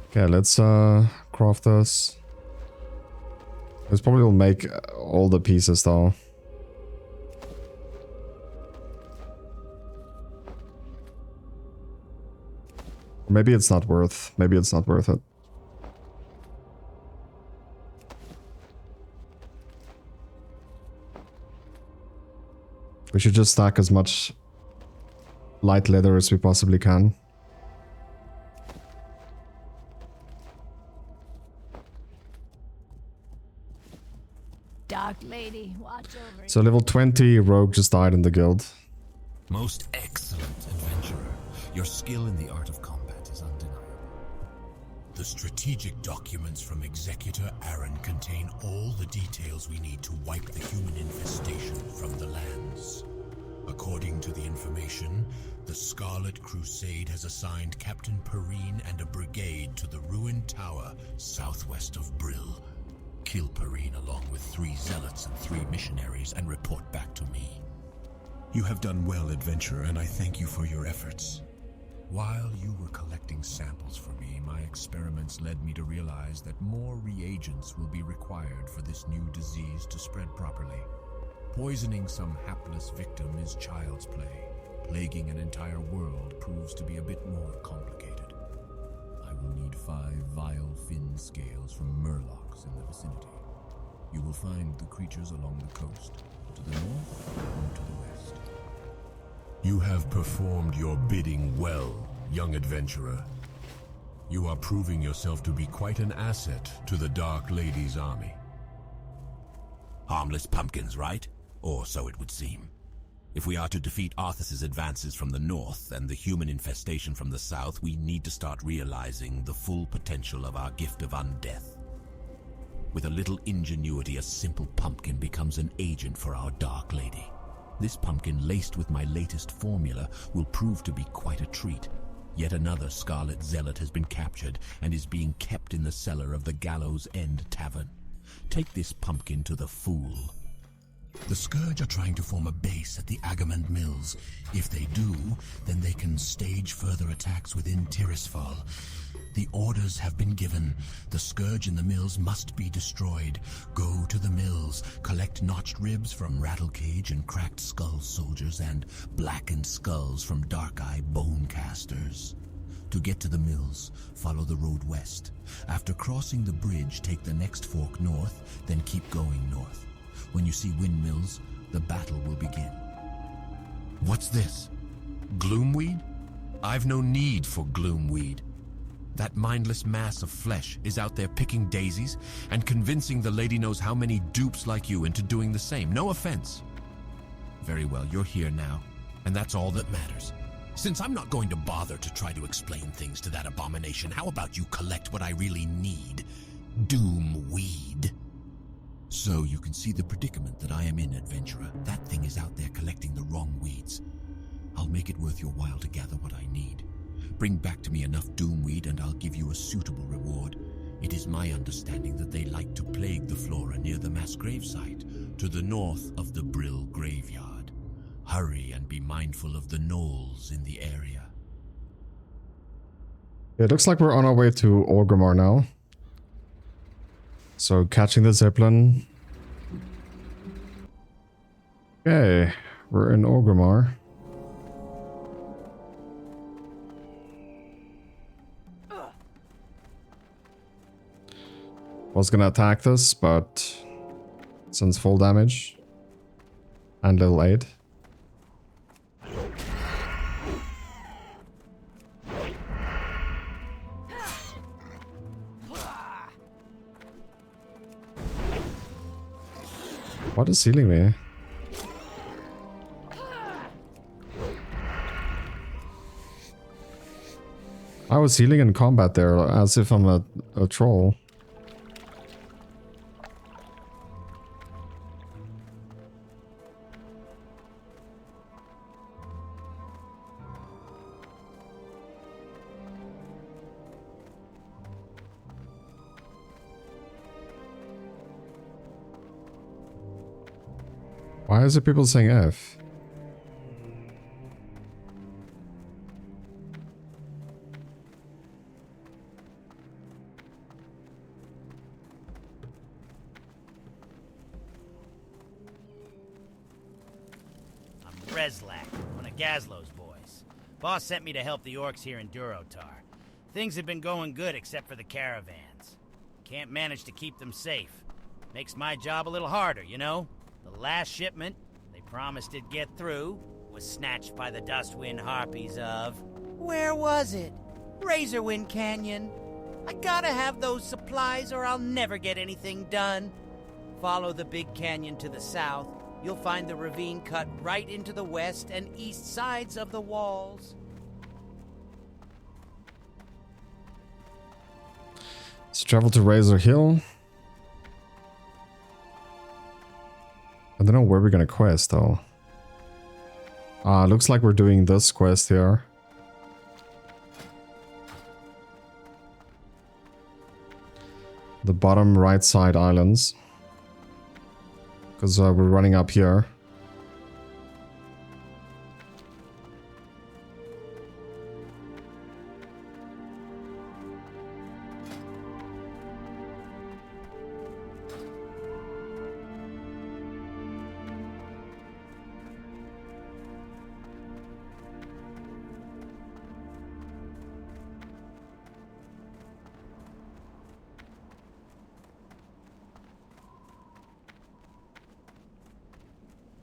Okay, let's craft this. This probably will make all the pieces though. Maybe it's not worth. Maybe it's not worth it. We should just stack as much light leather as we possibly can. Dark Lady, watch over it. So level 20 rogue just died in the guild. Most excellent adventurer. Your skill in the art of combat is undeniable. The strategic documents from Executor Aaron contain all the details we need to wipe the human infestation from the lands. According to the information, the Scarlet Crusade has assigned Captain Perrine and a brigade to the ruined tower southwest of Brill. Kill Perrine along with 3 zealots and 3 missionaries and report back to me. You have done well, adventurer, and I thank you for your efforts. While you were collecting samples for me, my experiments led me to realize that more reagents will be required for this new disease to spread properly. Poisoning some hapless victim is child's play. Plaguing an entire world proves to be a bit more complicated. I will need 5 vile fin scales from murlocs in the vicinity. You will find the creatures along the coast, to the north or to the west. You have performed your bidding well, young adventurer. You are proving yourself to be quite an asset to the Dark Lady's army. Harmless pumpkins, right? Or so it would seem. If we are to defeat Arthas's advances from the north and the human infestation from the south, we need to start realizing the full potential of our gift of undeath. With a little ingenuity, a simple pumpkin becomes an agent for our Dark Lady. This pumpkin, laced with my latest formula, will prove to be quite a treat. Yet another Scarlet Zealot has been captured and is being kept in the cellar of the Gallows End Tavern. Take this pumpkin to the Fool. The Scourge are trying to form a base at the Agamand Mills. If they do, then they can stage further attacks within Tirisfal. The orders have been given. The Scourge in the mills must be destroyed. Go to the mills, collect notched ribs from Rattlecage and Cracked Skull soldiers and blackened skulls from Dark-Eye Bonecasters. To get to the mills, follow the road west. After crossing the bridge, take the next fork north, then keep going north. When you see windmills, the battle will begin. What's this? Gloomweed? I've no need for Gloomweed. That mindless mass of flesh is out there picking daisies and convincing the lady knows how many dupes like you into doing the same. No offense. Very well, you're here now, and that's all that matters. Since I'm not going to bother to try to explain things to that abomination, how about you collect what I really need? Doomweed. So you can see the predicament that I am in, adventurer. That thing is out there collecting the wrong weeds. I'll make it worth your while to gather what I need. Bring back to me enough Doomweed and I'll give you a suitable reward. It is my understanding that they like to plague the flora near the mass grave site, to the north of the Brill graveyard. Hurry and be mindful of the gnolls in the area. It looks like we're on our way to Orgrimmar now. So catching the Zeppelin. Okay, we're in Orgrimmar. Was gonna attack this, but since full damage and little aid. What is healing me? I was healing in combat there, as if I'm a troll. Why is it people saying F? I'm Reslak, one of Gazlo's boys. Boss sent me to help the orcs here in Durotar. Things have been going good except for the caravans. Can't manage to keep them safe. Makes my job a little harder, you know? The last shipment, they promised it'd get through, was snatched by the Dustwind Harpies of... Where was it? Razorwind Canyon. I gotta have those supplies or I'll never get anything done. Follow the big canyon to the south. You'll find the ravine cut right into the west and east sides of the walls. Let's travel to Razor Hill. I don't know where we're gonna quest though. Looks like we're doing this quest here. The bottom right side islands. Because we're running up here.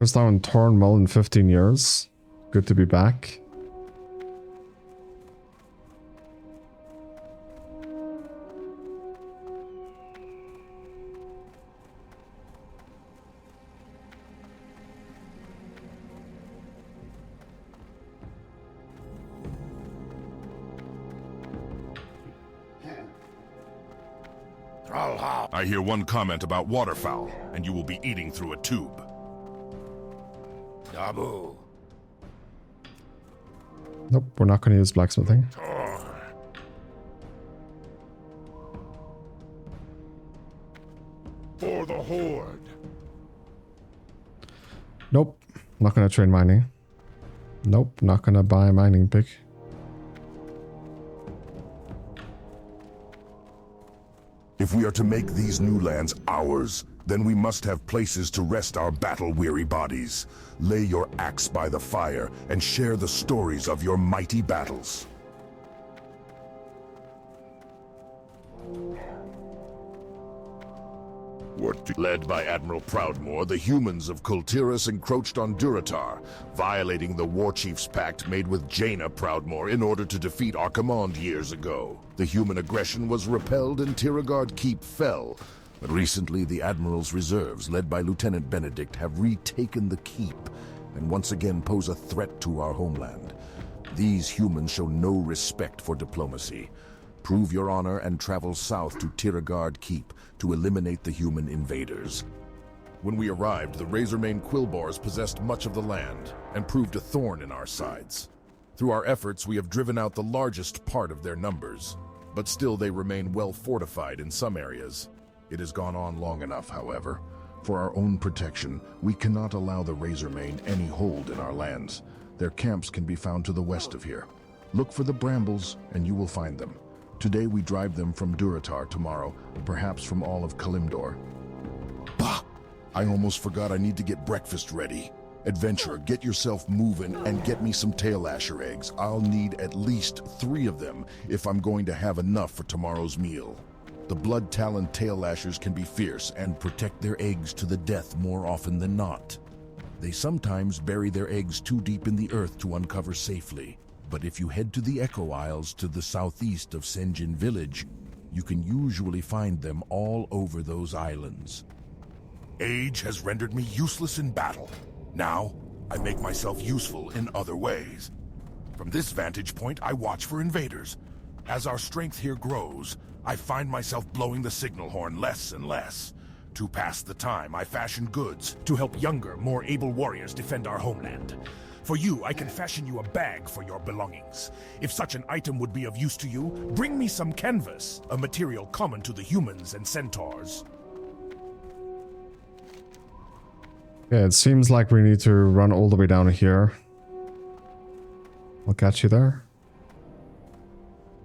First time in Tornmull in 15 years. Good to be back. Valhalla. I hear one comment about waterfowl, and you will be eating through a tube. Dabu. Nope, we're not going to use blacksmithing. For the Horde. Nope, not going to train mining. Nope, not going to buy a mining pick. If we are to make these new lands ours, then we must have places to rest our battle-weary bodies. Lay your axe by the fire and share the stories of your mighty battles. Led by Admiral Proudmoore, the humans of Kultiras encroached on Durotar, violating the Warchief's pact made with Jaina Proudmoore in order to defeat our command years ago. The human aggression was repelled and Tiragard Keep fell, but recently the Admiral's reserves, led by Lieutenant Benedict, have retaken the keep and once again pose a threat to our homeland. These humans show no respect for diplomacy. Prove your honor and travel south to Tiragard Keep to eliminate the human invaders. When we arrived, the Razormane Quillbars possessed much of the land and proved a thorn in our sides. Through our efforts, we have driven out the largest part of their numbers, but still they remain well fortified in some areas. It has gone on long enough, however. For our own protection, we cannot allow the Razormane any hold in our lands. Their camps can be found to the west of here. Look for the brambles, and you will find them. Today we drive them from Durotar, tomorrow, perhaps from all of Kalimdor. Bah! I almost forgot I need to get breakfast ready. Adventurer, get yourself moving and get me some tail asher eggs. I'll need at least 3 of them if I'm going to have enough for tomorrow's meal. The blood-taloned tail lashers can be fierce and protect their eggs to the death more often than not. They sometimes bury their eggs too deep in the earth to uncover safely. But if you head to the Echo Isles to the southeast of Senjin Village, you can usually find them all over those islands. Age has rendered me useless in battle. Now, I make myself useful in other ways. From this vantage point, I watch for invaders. As our strength here grows, I find myself blowing the signal horn less and less. To pass the time, I fashion goods to help younger, more able warriors defend our homeland. For you, I can fashion you a bag for your belongings. If such an item would be of use to you, bring me some canvas, a material common to the humans and centaurs. Yeah, it seems like we need to run all the way down here. I'll catch you there.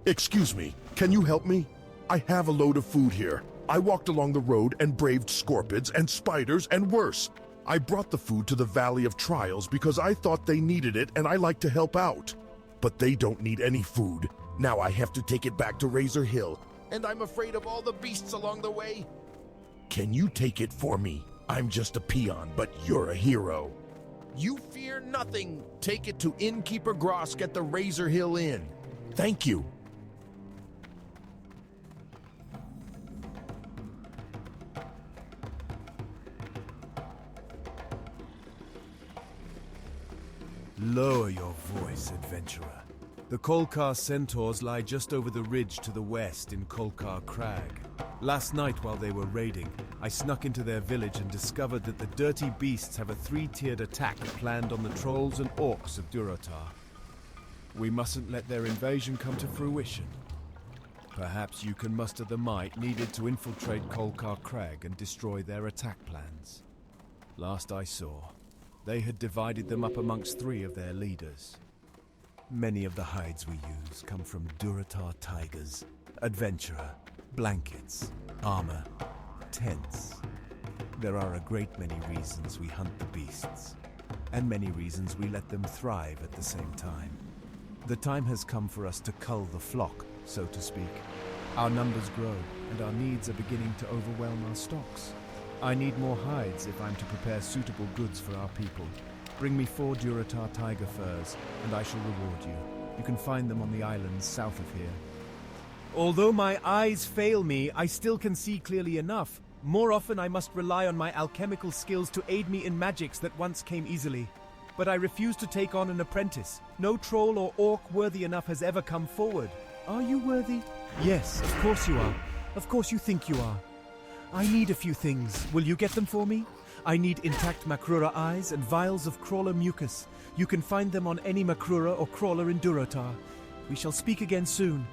Excuse me, can you help me? I have a load of food here. I walked along the road and braved scorpids and spiders and worse. I brought the food to the Valley of Trials because I thought they needed it and I like to help out. But they don't need any food. Now I have to take it back to Razor Hill, and I'm afraid of all the beasts along the way. Can you take it for me? I'm just a peon, but you're a hero. You fear nothing. Take it to Innkeeper Grosk at the Razor Hill Inn. Thank you. Lower your voice, adventurer. The Kolkar centaurs lie just over the ridge to the west in Kolkar Crag. Last night while they were raiding, I snuck into their village and discovered that the dirty beasts have a 3-tiered attack planned on the trolls and orcs of Durotar. We mustn't let their invasion come to fruition. Perhaps you can muster the might needed to infiltrate Kolkar Crag and destroy their attack plans. Last I saw, they had divided them up amongst 3 of their leaders. Many of the hides we use come from Durotar tigers, adventurer, blankets, armor, tents. There are a great many reasons we hunt the beasts, and many reasons we let them thrive at the same time. The time has come for us to cull the flock, so to speak. Our numbers grow, and our needs are beginning to overwhelm our stocks. I need more hides if I'm to prepare suitable goods for our people. Bring me 4 Durotar tiger furs, and I shall reward you. You can find them on the islands south of here. Although my eyes fail me, I still can see clearly enough. More often I must rely on my alchemical skills to aid me in magics that once came easily. But I refuse to take on an apprentice. No troll or orc worthy enough has ever come forward. Are you worthy? Yes, of course you are. Of course you think you are. I need a few things. Will you get them for me? I need intact Makrura eyes and vials of crawler mucus. You can find them on any Makrura or crawler in Durotar. We shall speak again soon.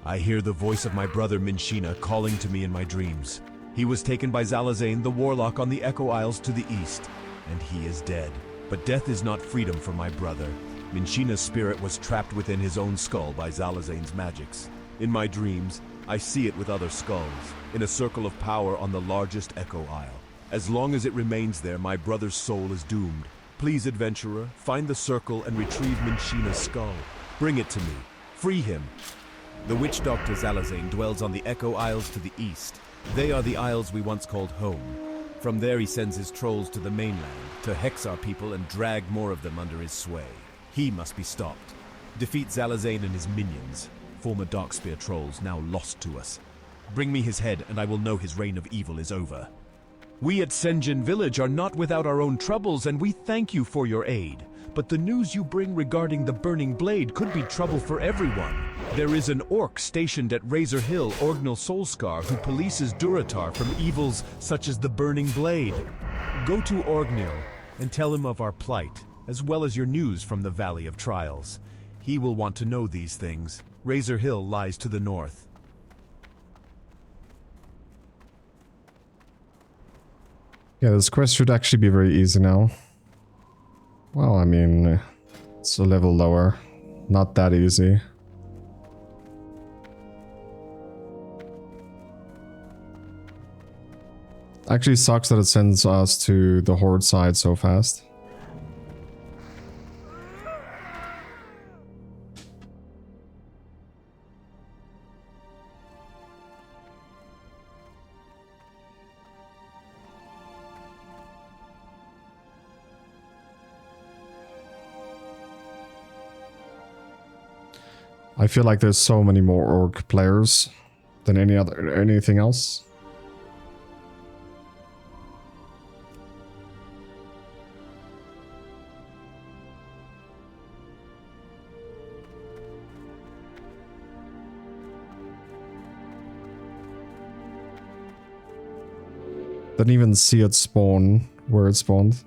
I hear the voice of my brother Minshina calling to me in my dreams. He was taken by Zalazane, the warlock, on the Echo Isles to the east, and he is dead. But death is not freedom for my brother. Minshina's spirit was trapped within his own skull by Zalazane's magics. In my dreams, I see it with other skulls, in a circle of power on the largest Echo Isle. As long as it remains there, my brother's soul is doomed. Please, adventurer, find the circle and retrieve Minshina's skull. Bring it to me. Free him. The witch doctor Zalazane dwells on the Echo Isles to the east. They are the isles we once called home. From there he sends his trolls to the mainland, to hex our people and drag more of them under his sway. He must be stopped. Defeat Zalazane and his minions, former Darkspear trolls now lost to us. Bring me his head and I will know his reign of evil is over. We at Senjin Village are not without our own troubles, and we thank you for your aid. But the news you bring regarding the Burning Blade could be trouble for everyone. There is an orc stationed at Razor Hill, Orgnal Soulscar, who polices Durotar from evils such as the Burning Blade. Go to Orgnil and tell him of our plight, as well as your news from the Valley of Trials. He will want to know these things. Razor Hill lies to the north. Yeah, this quest should actually be very easy now. Well, I mean, it's a level lower. Not that easy. Actually sucks that it sends us to the Horde side so fast. I feel like there's so many more orc players than anything else. Didn't even see it spawn where it spawned.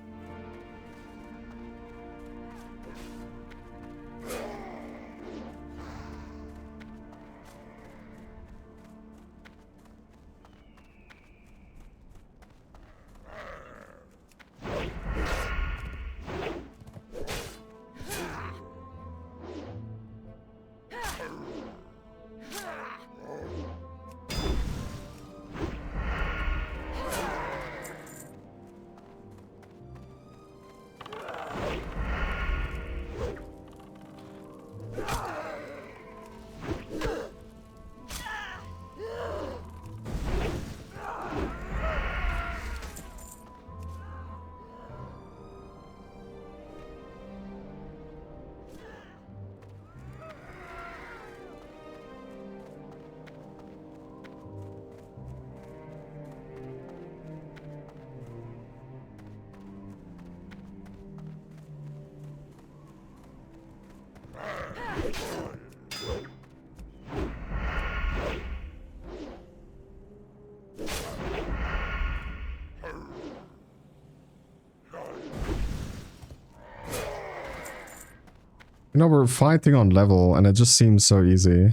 You know, we're fighting on level and it just seems so easy.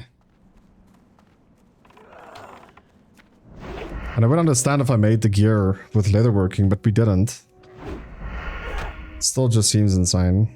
And I would understand if I made the gear with leatherworking, but we didn't. It still just seems insane.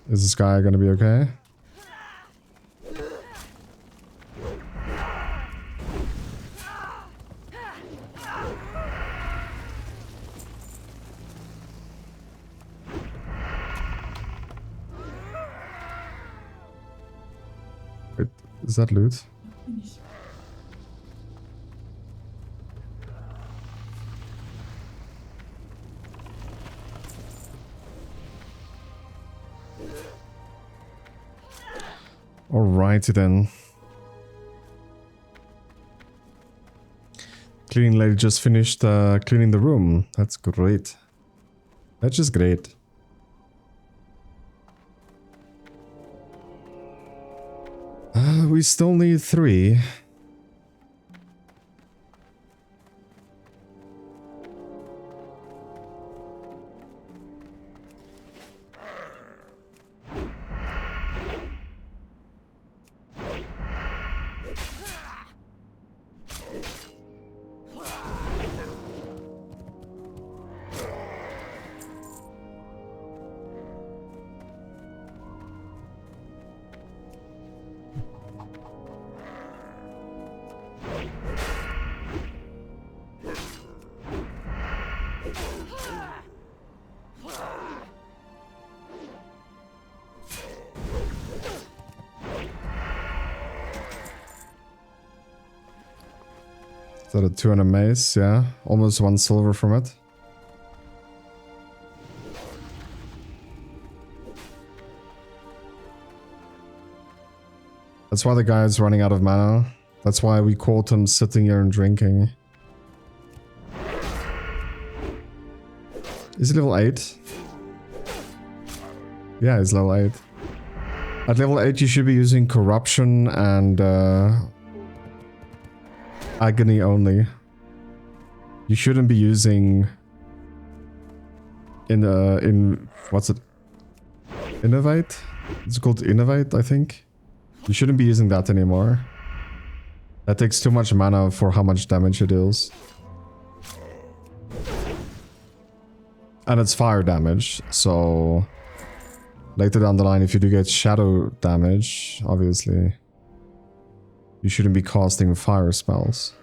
Is this guy gonna be okay? Is that loot? Alrighty then. Cleaning lady just finished cleaning the room. That's great. That's just great. We still need 3. Is that a 200 mace? Yeah, almost 1 silver from it. That's why the guy is running out of mana. That's why we caught him sitting here and drinking. Is he level 8? Yeah, he's level 8. At level 8 you should be using corruption and agony only. You shouldn't be using in what's it? Innovate? It's called Innovate, I think. You shouldn't be using that anymore. That takes too much mana for how much damage it deals. And it's fire damage, so later down the line if you do get shadow damage, obviously you shouldn't be casting fire spells.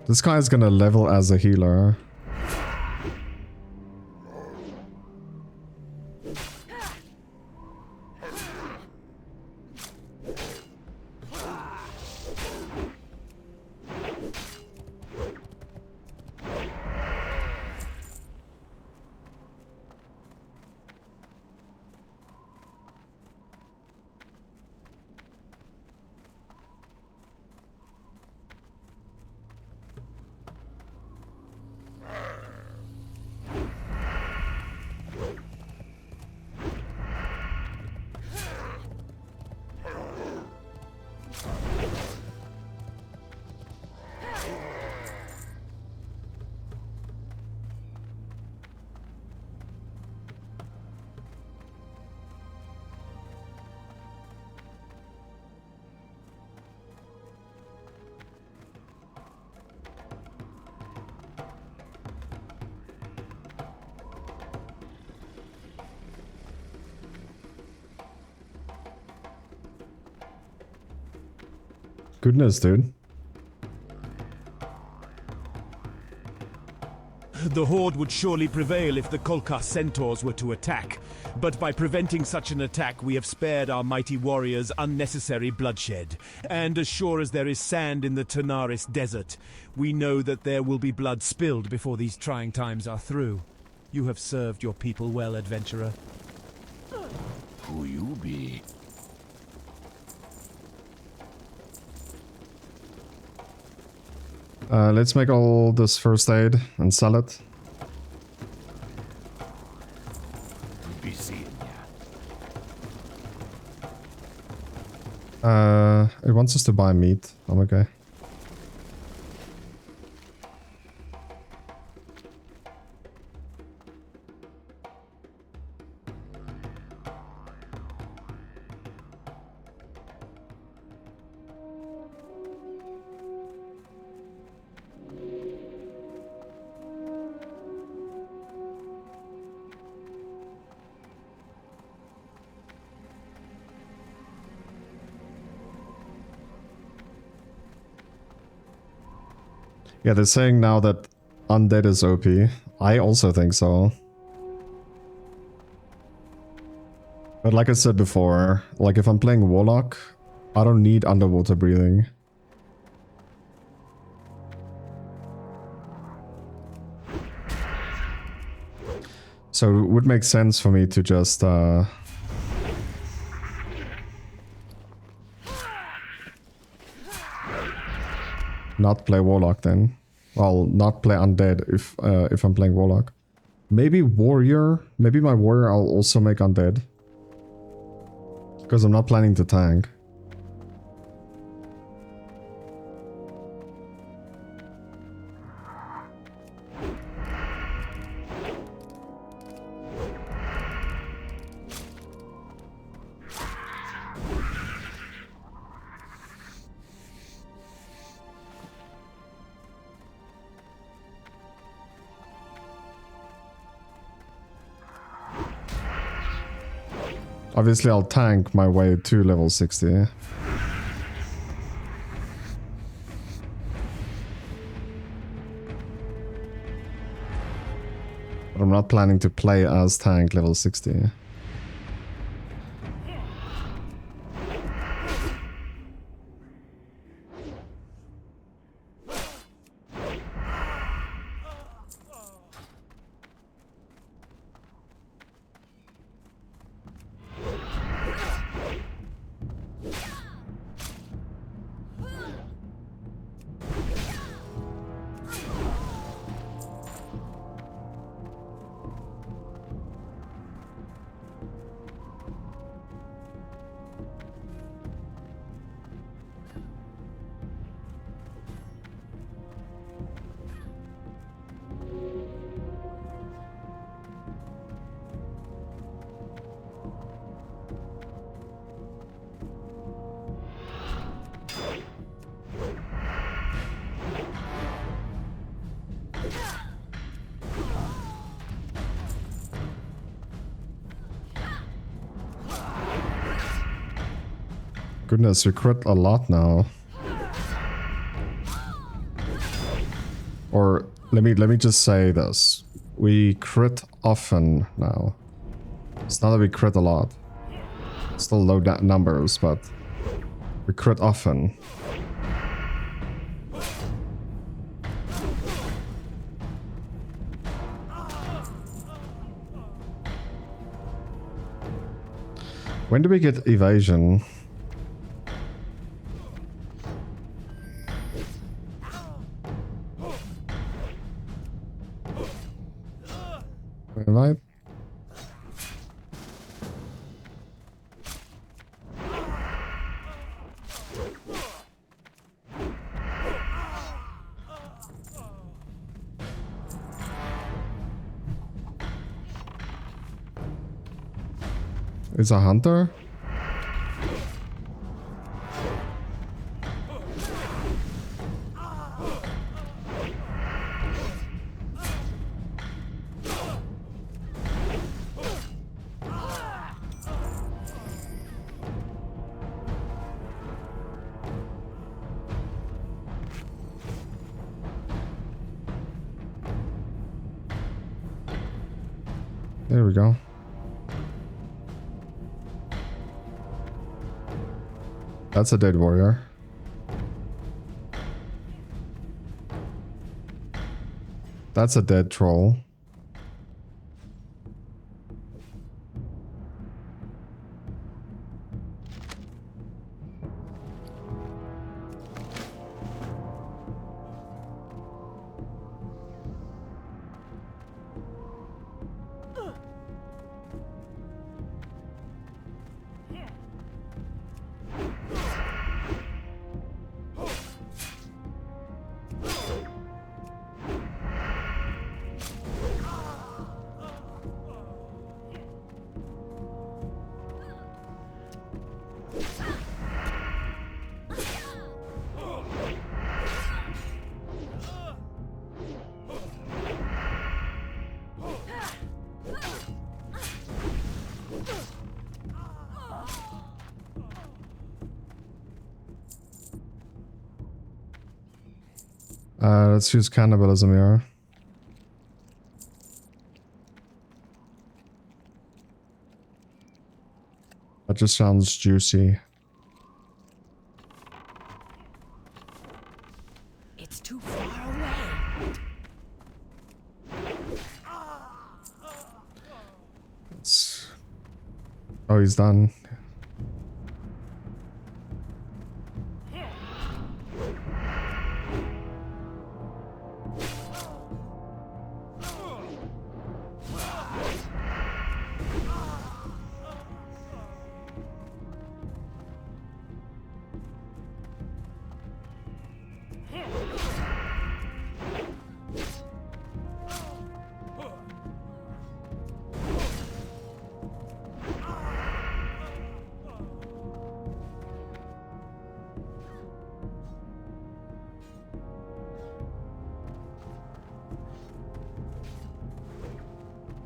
This guy is gonna level as a healer. Goodness, dude. The Horde would surely prevail if the Kolkar centaurs were to attack. But by preventing such an attack, we have spared our mighty warriors unnecessary bloodshed. And as sure as there is sand in the Tanaris desert, we know that there will be blood spilled before these trying times are through. You have served your people well, adventurer. Who you be? Let's make all this first aid and sell it. Be seeing ya. It wants us to buy meat. I'm okay. Yeah, they're saying now that undead is OP. I also think so. But like I said before, like if I'm playing Warlock, I don't need underwater breathing. So it would make sense for me to just not play Warlock then. Well, not play Undead if I'm playing Warlock. Maybe Warrior. Maybe my Warrior I'll also make Undead. Because I'm not planning to tank. Obviously, I'll tank my way to level 60. But I'm not planning to play as tank level 60. Goodness, we crit a lot now. Or let me just say this. We crit often now. It's not that we crit a lot. Still low numbers, but we crit often. When do we get evasion? Right? It's a hunter? There we go. That's a dead warrior. That's a dead troll. Let's use cannibalism here. That just sounds juicy. It's too far away. Oh, he's done.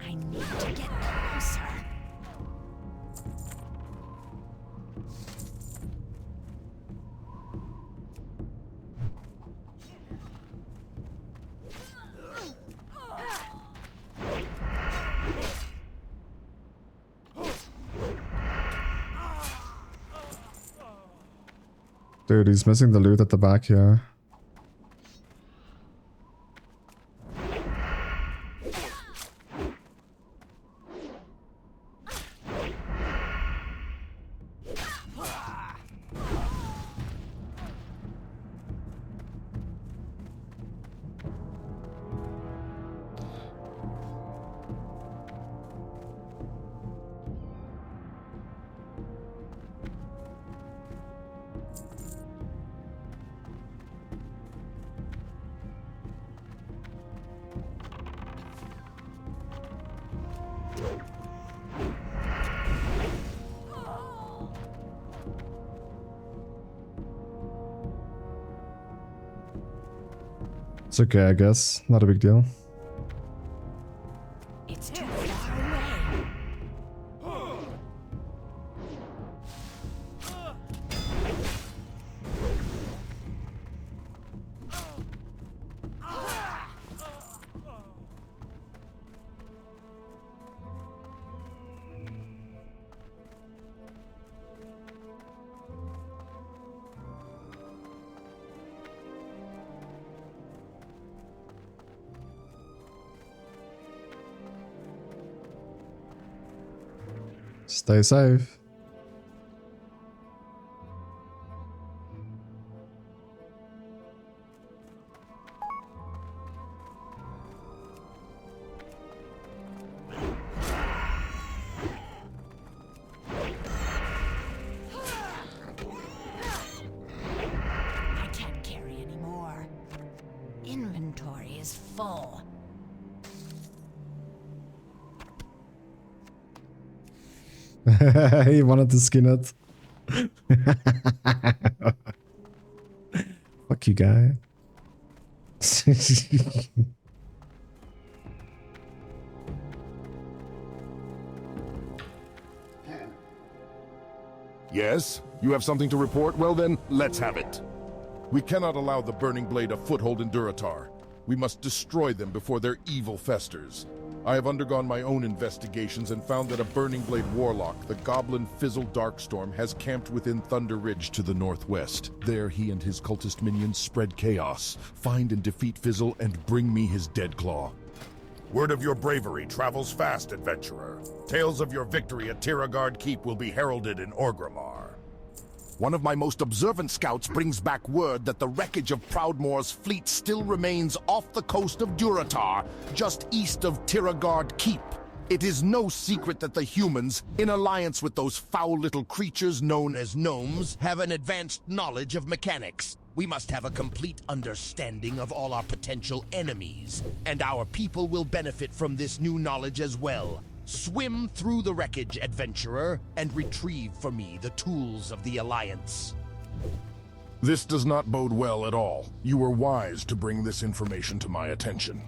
I need to get closer. Dude, he's missing the loot at the back here. It's okay, I guess. Not a big deal. It's too far away. Stay safe. I can't carry anymore. Inventory is full. He wanted to skin it. Fuck you, guy. Yes? You have something to report? Well then, let's have it. We cannot allow the Burning Blade a foothold in Durotar. We must destroy them before their evil festers. I have undergone my own investigations and found that a Burning Blade warlock, the Goblin Fizzle Darkstorm, has camped within Thunder Ridge to the northwest. There he and his cultist minions spread chaos. Find and defeat Fizzle and bring me his dead claw. Word of your bravery travels fast, adventurer. Tales of your victory at Tiragard Keep will be heralded in Orgrimmar. One of my most observant scouts brings back word that the wreckage of Proudmoore's fleet still remains off the coast of Durotar, just east of Tiragard Keep. It is no secret that the humans, in alliance with those foul little creatures known as gnomes, have an advanced knowledge of mechanics. We must have a complete understanding of all our potential enemies, and our people will benefit from this new knowledge as well. Swim through the wreckage, adventurer, and retrieve for me the tools of the Alliance. This does not bode well at all. You were wise to bring this information to my attention.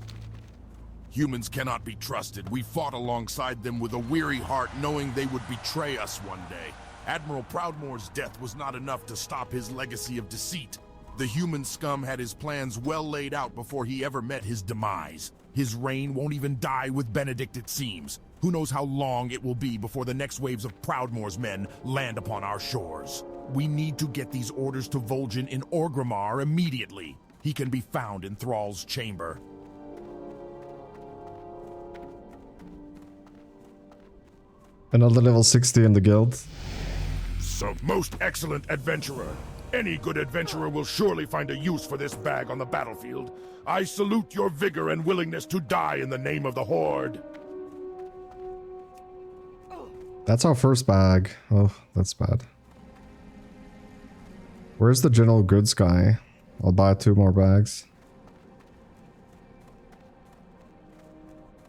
Humans cannot be trusted. We fought alongside them with a weary heart, knowing they would betray us one day. Admiral Proudmoore's death was not enough to stop his legacy of deceit. The human scum had his plans well laid out before he ever met his demise. His reign won't even die with Benedict, it seems. Who knows how long it will be before the next waves of Proudmoore's men land upon our shores. We need to get these orders to Vol'jin in Orgrimmar immediately. He can be found in Thrall's chamber. Another level 60 in the guild. So, most excellent adventurer. Any good adventurer will surely find a use for this bag on the battlefield. I salute your vigor and willingness to die in the name of the Horde. That's our first bag. Oh, that's bad. Where's the general goods guy? I'll buy 2 more bags.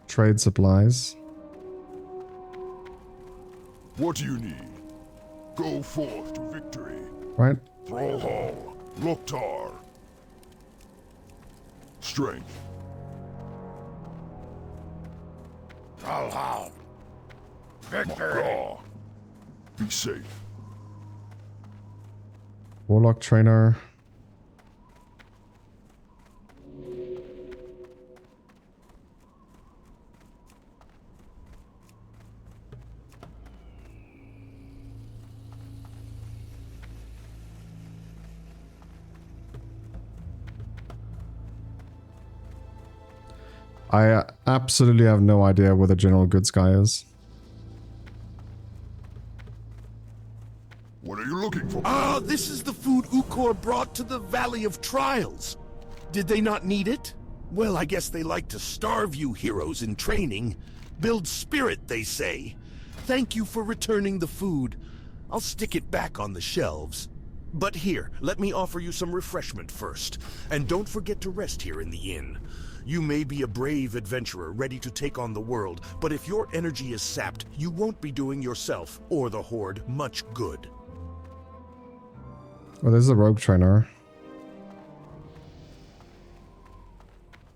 Trade supplies. What do you need? Go forth to victory. Right. Thrallhall, Loktar. Strength. Thrallhall. Victory. Macaw. Be safe. Warlock trainer. I absolutely have no idea where the general goods guy is. What are you looking for? Ah, this is the food Ukor brought to the Valley of Trials. Did they not need it? Well, I guess they like to starve you heroes in training. Build spirit, they say. Thank you for returning the food. I'll stick it back on the shelves. But here, let me offer you some refreshment first. And don't forget to rest here in the inn. You may be a brave adventurer ready to take on the world, but if your energy is sapped, you won't be doing yourself or the Horde much good. Oh, there's a rogue trainer.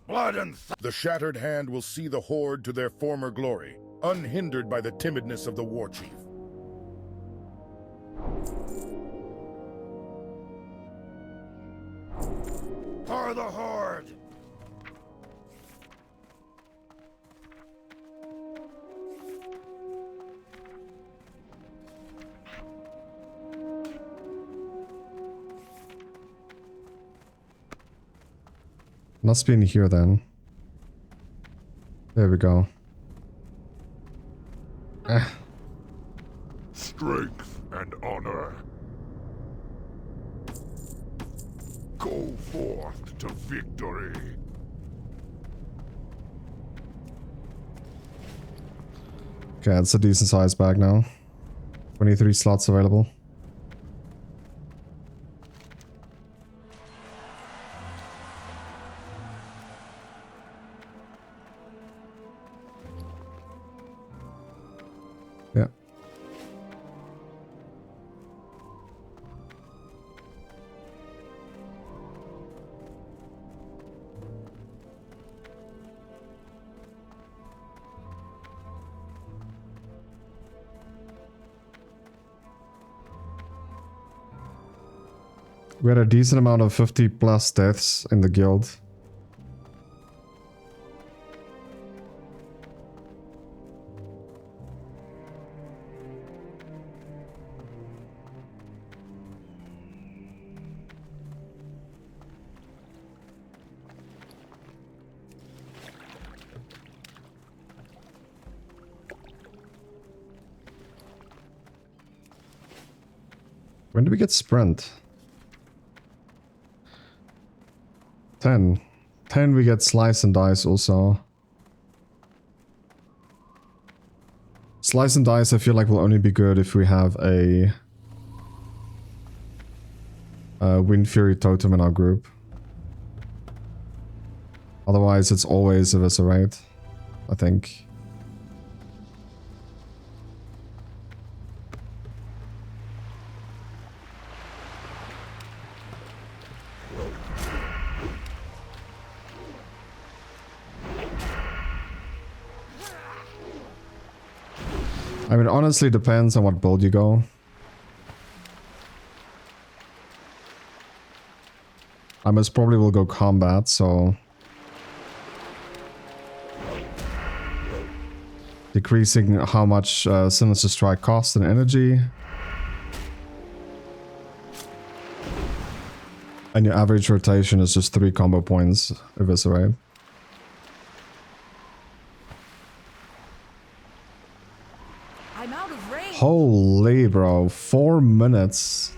Blood and the Shattered Hand will see the Horde to their former glory, unhindered by the timidness of the war chief. For the Horde! Must be in here then. There we go. Strength and honor. Go forth to victory. Okay, it's a decent sized bag now. 23 slots available. Yeah. We had a decent amount of 50 plus deaths in the guild. When do we get sprint? 10. 10 we get slice and dice also. Slice and dice I feel like will only be good if we have a Wind Fury totem in our group. Otherwise it's always eviscerate, I think. I mean, honestly, depends on what build you go. I most probably will go combat, so... Decreasing how much Sinister Strike costs in energy. And your average rotation is just 3 combo points, Eviscerate. I'm out of range. Holy bro, 4 minutes.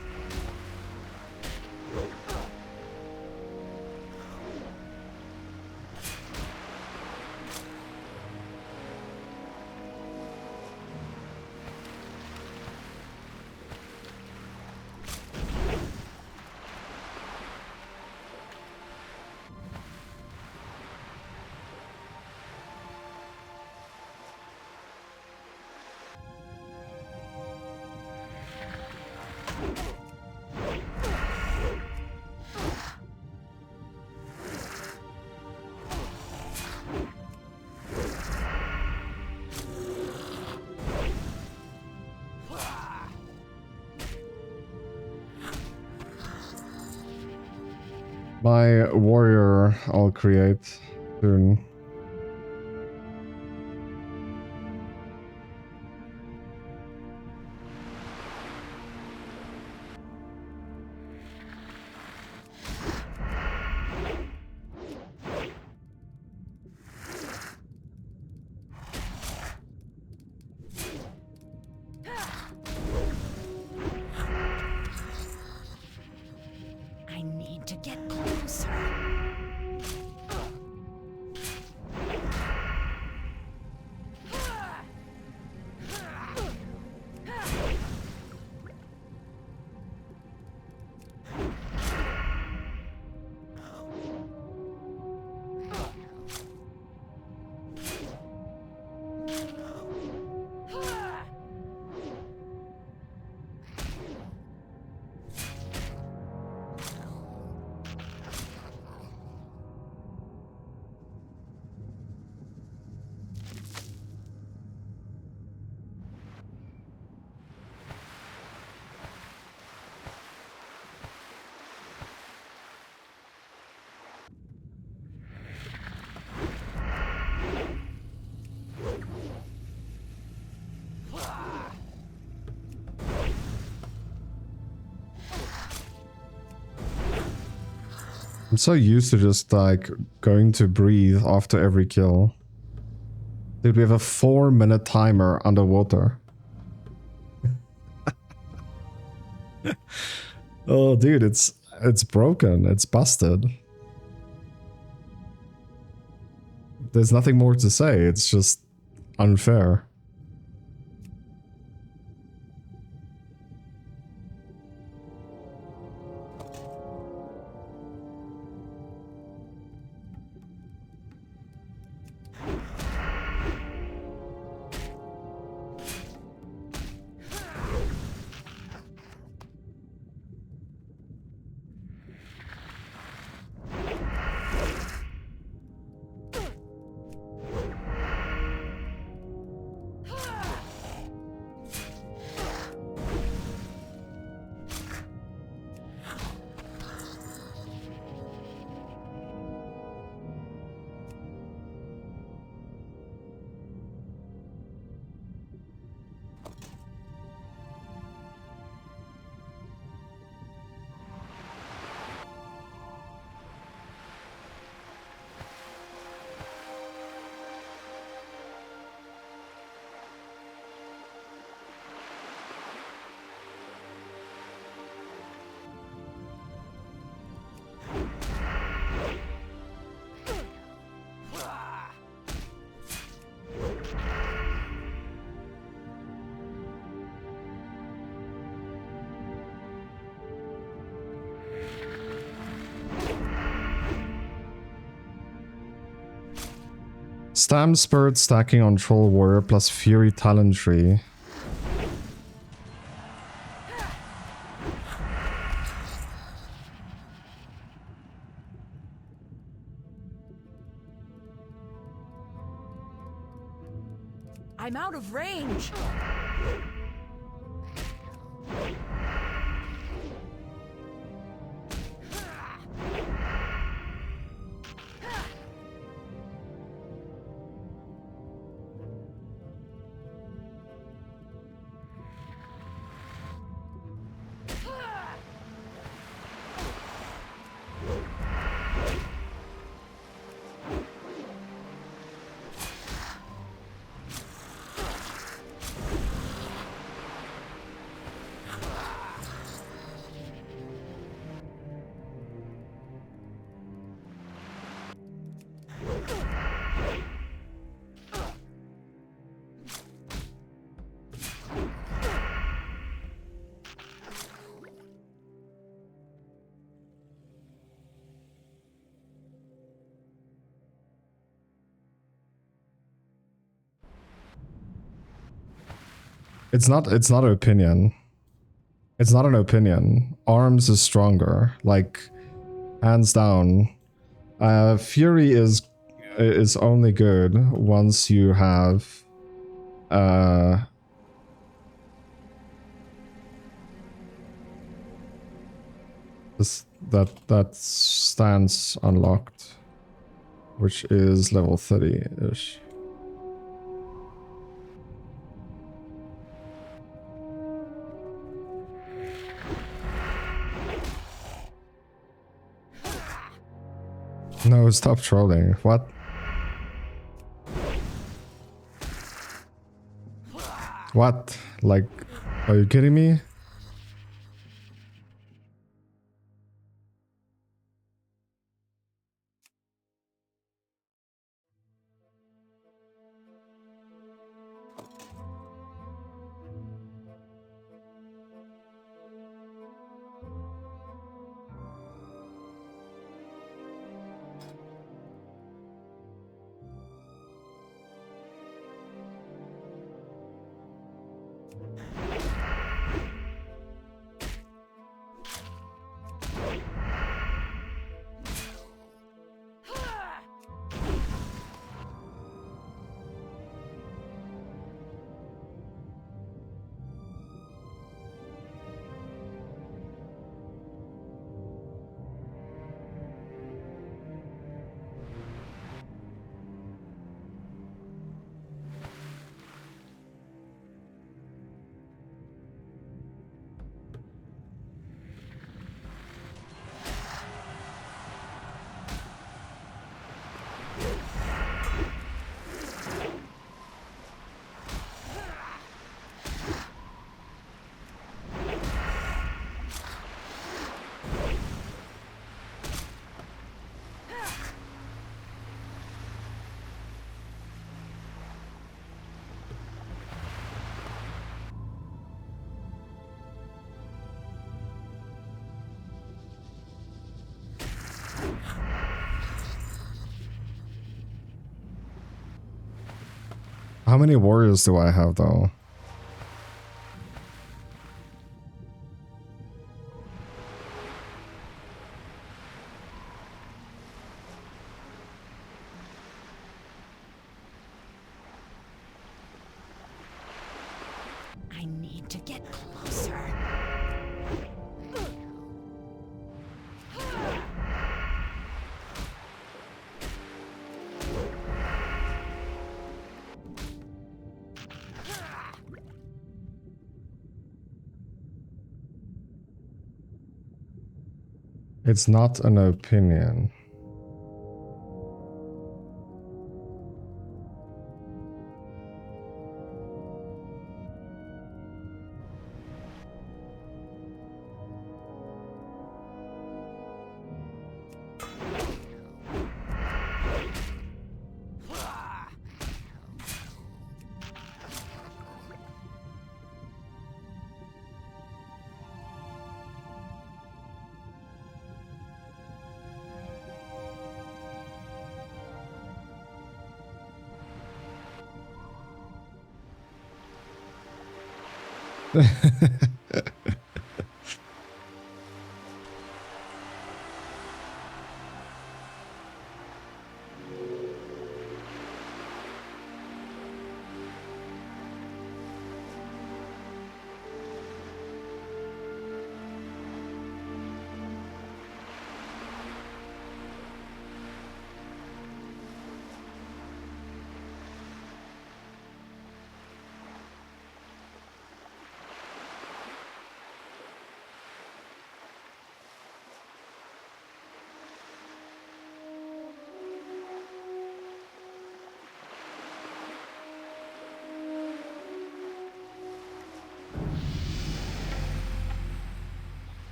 My warrior I'll create soon. I need to get closer. I'm so used to just like going to breathe after every kill. Dude, we have a 4-minute timer underwater. Oh, dude, it's broken. It's busted. There's nothing more to say. It's just unfair. Stam Spirit stacking on Troll Warrior plus Fury Talon Tree. I'm out of range. It's not an opinion. It's not an opinion. Arms is stronger, like hands down. Fury is only good once you have that stance unlocked, which is level 30-ish. No, stop trolling. What? What? Like, are you kidding me? How many warriors do I have though? I need to get closer. It's not an opinion.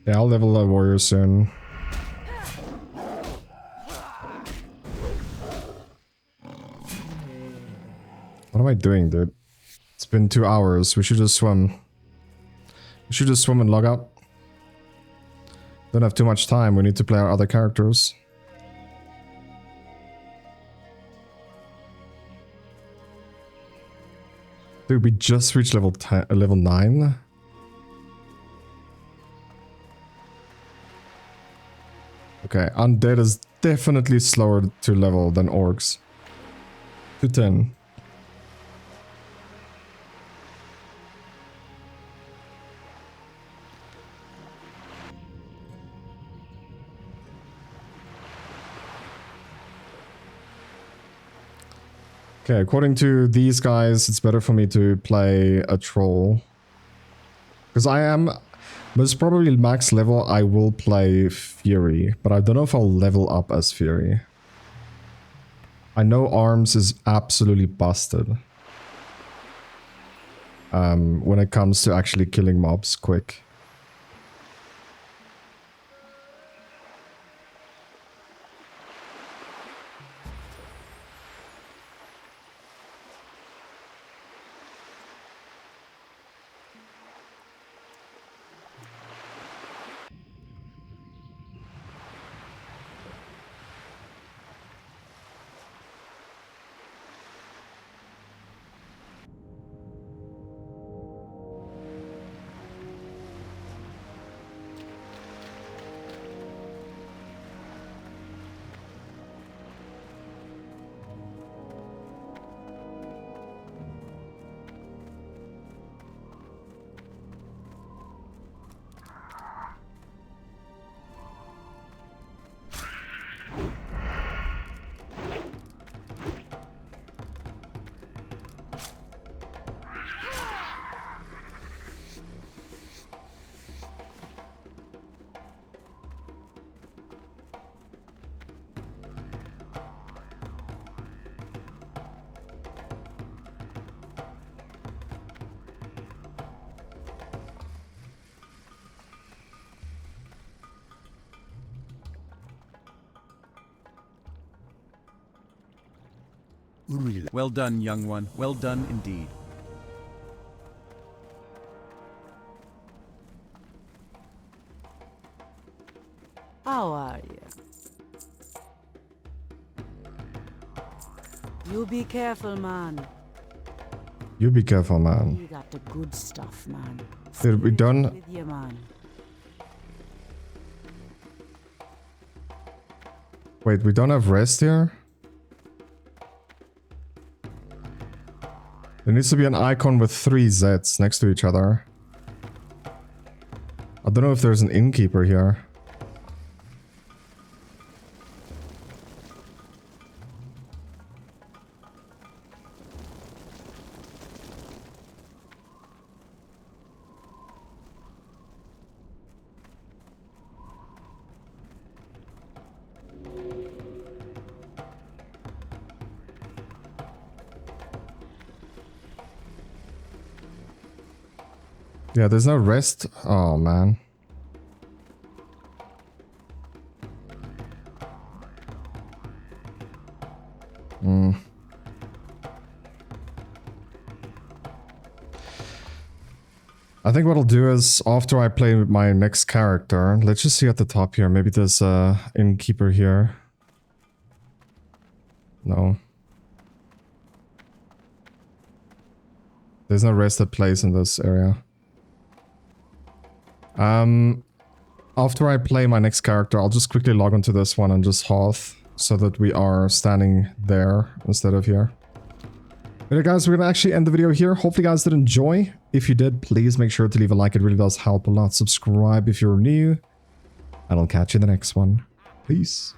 Yeah, I'll level a warrior soon. What am I doing, dude? It's been 2 hours. We should just swim. We should just swim and log out. Don't have too much time. We need to play our other characters. Dude, we just reached level 10, level 9. Okay, undead is definitely slower to level than orcs. To 10. Okay, according to these guys, it's better for me to play a troll. Because I am, most probably max level, I will play Fury. But I don't know if I'll level up as Fury. I know Arms is absolutely busted. When it comes to actually killing mobs quick. Well done, young one. Well done indeed. How are you? You be careful, man. You be careful, man. You got the good stuff, man. Did we done? With you, man. Wait, we don't have rest here? There needs to be an icon with 3 Zs next to each other. I don't know if there's an innkeeper here. Yeah, there's no rest. Oh, man. I think what I'll do is, after I play with my next character, let's just see at the top here. Maybe there's a innkeeper here. No. There's no rested place in this area. After I play my next character, I'll just quickly log onto this one and just hearth so that we are standing there instead of here. Alright guys, we're gonna actually end the video here. Hopefully you guys did enjoy. If you did, please make sure to leave a like. It really does help a lot. Subscribe if you're new. And I'll catch you in the next one. Peace.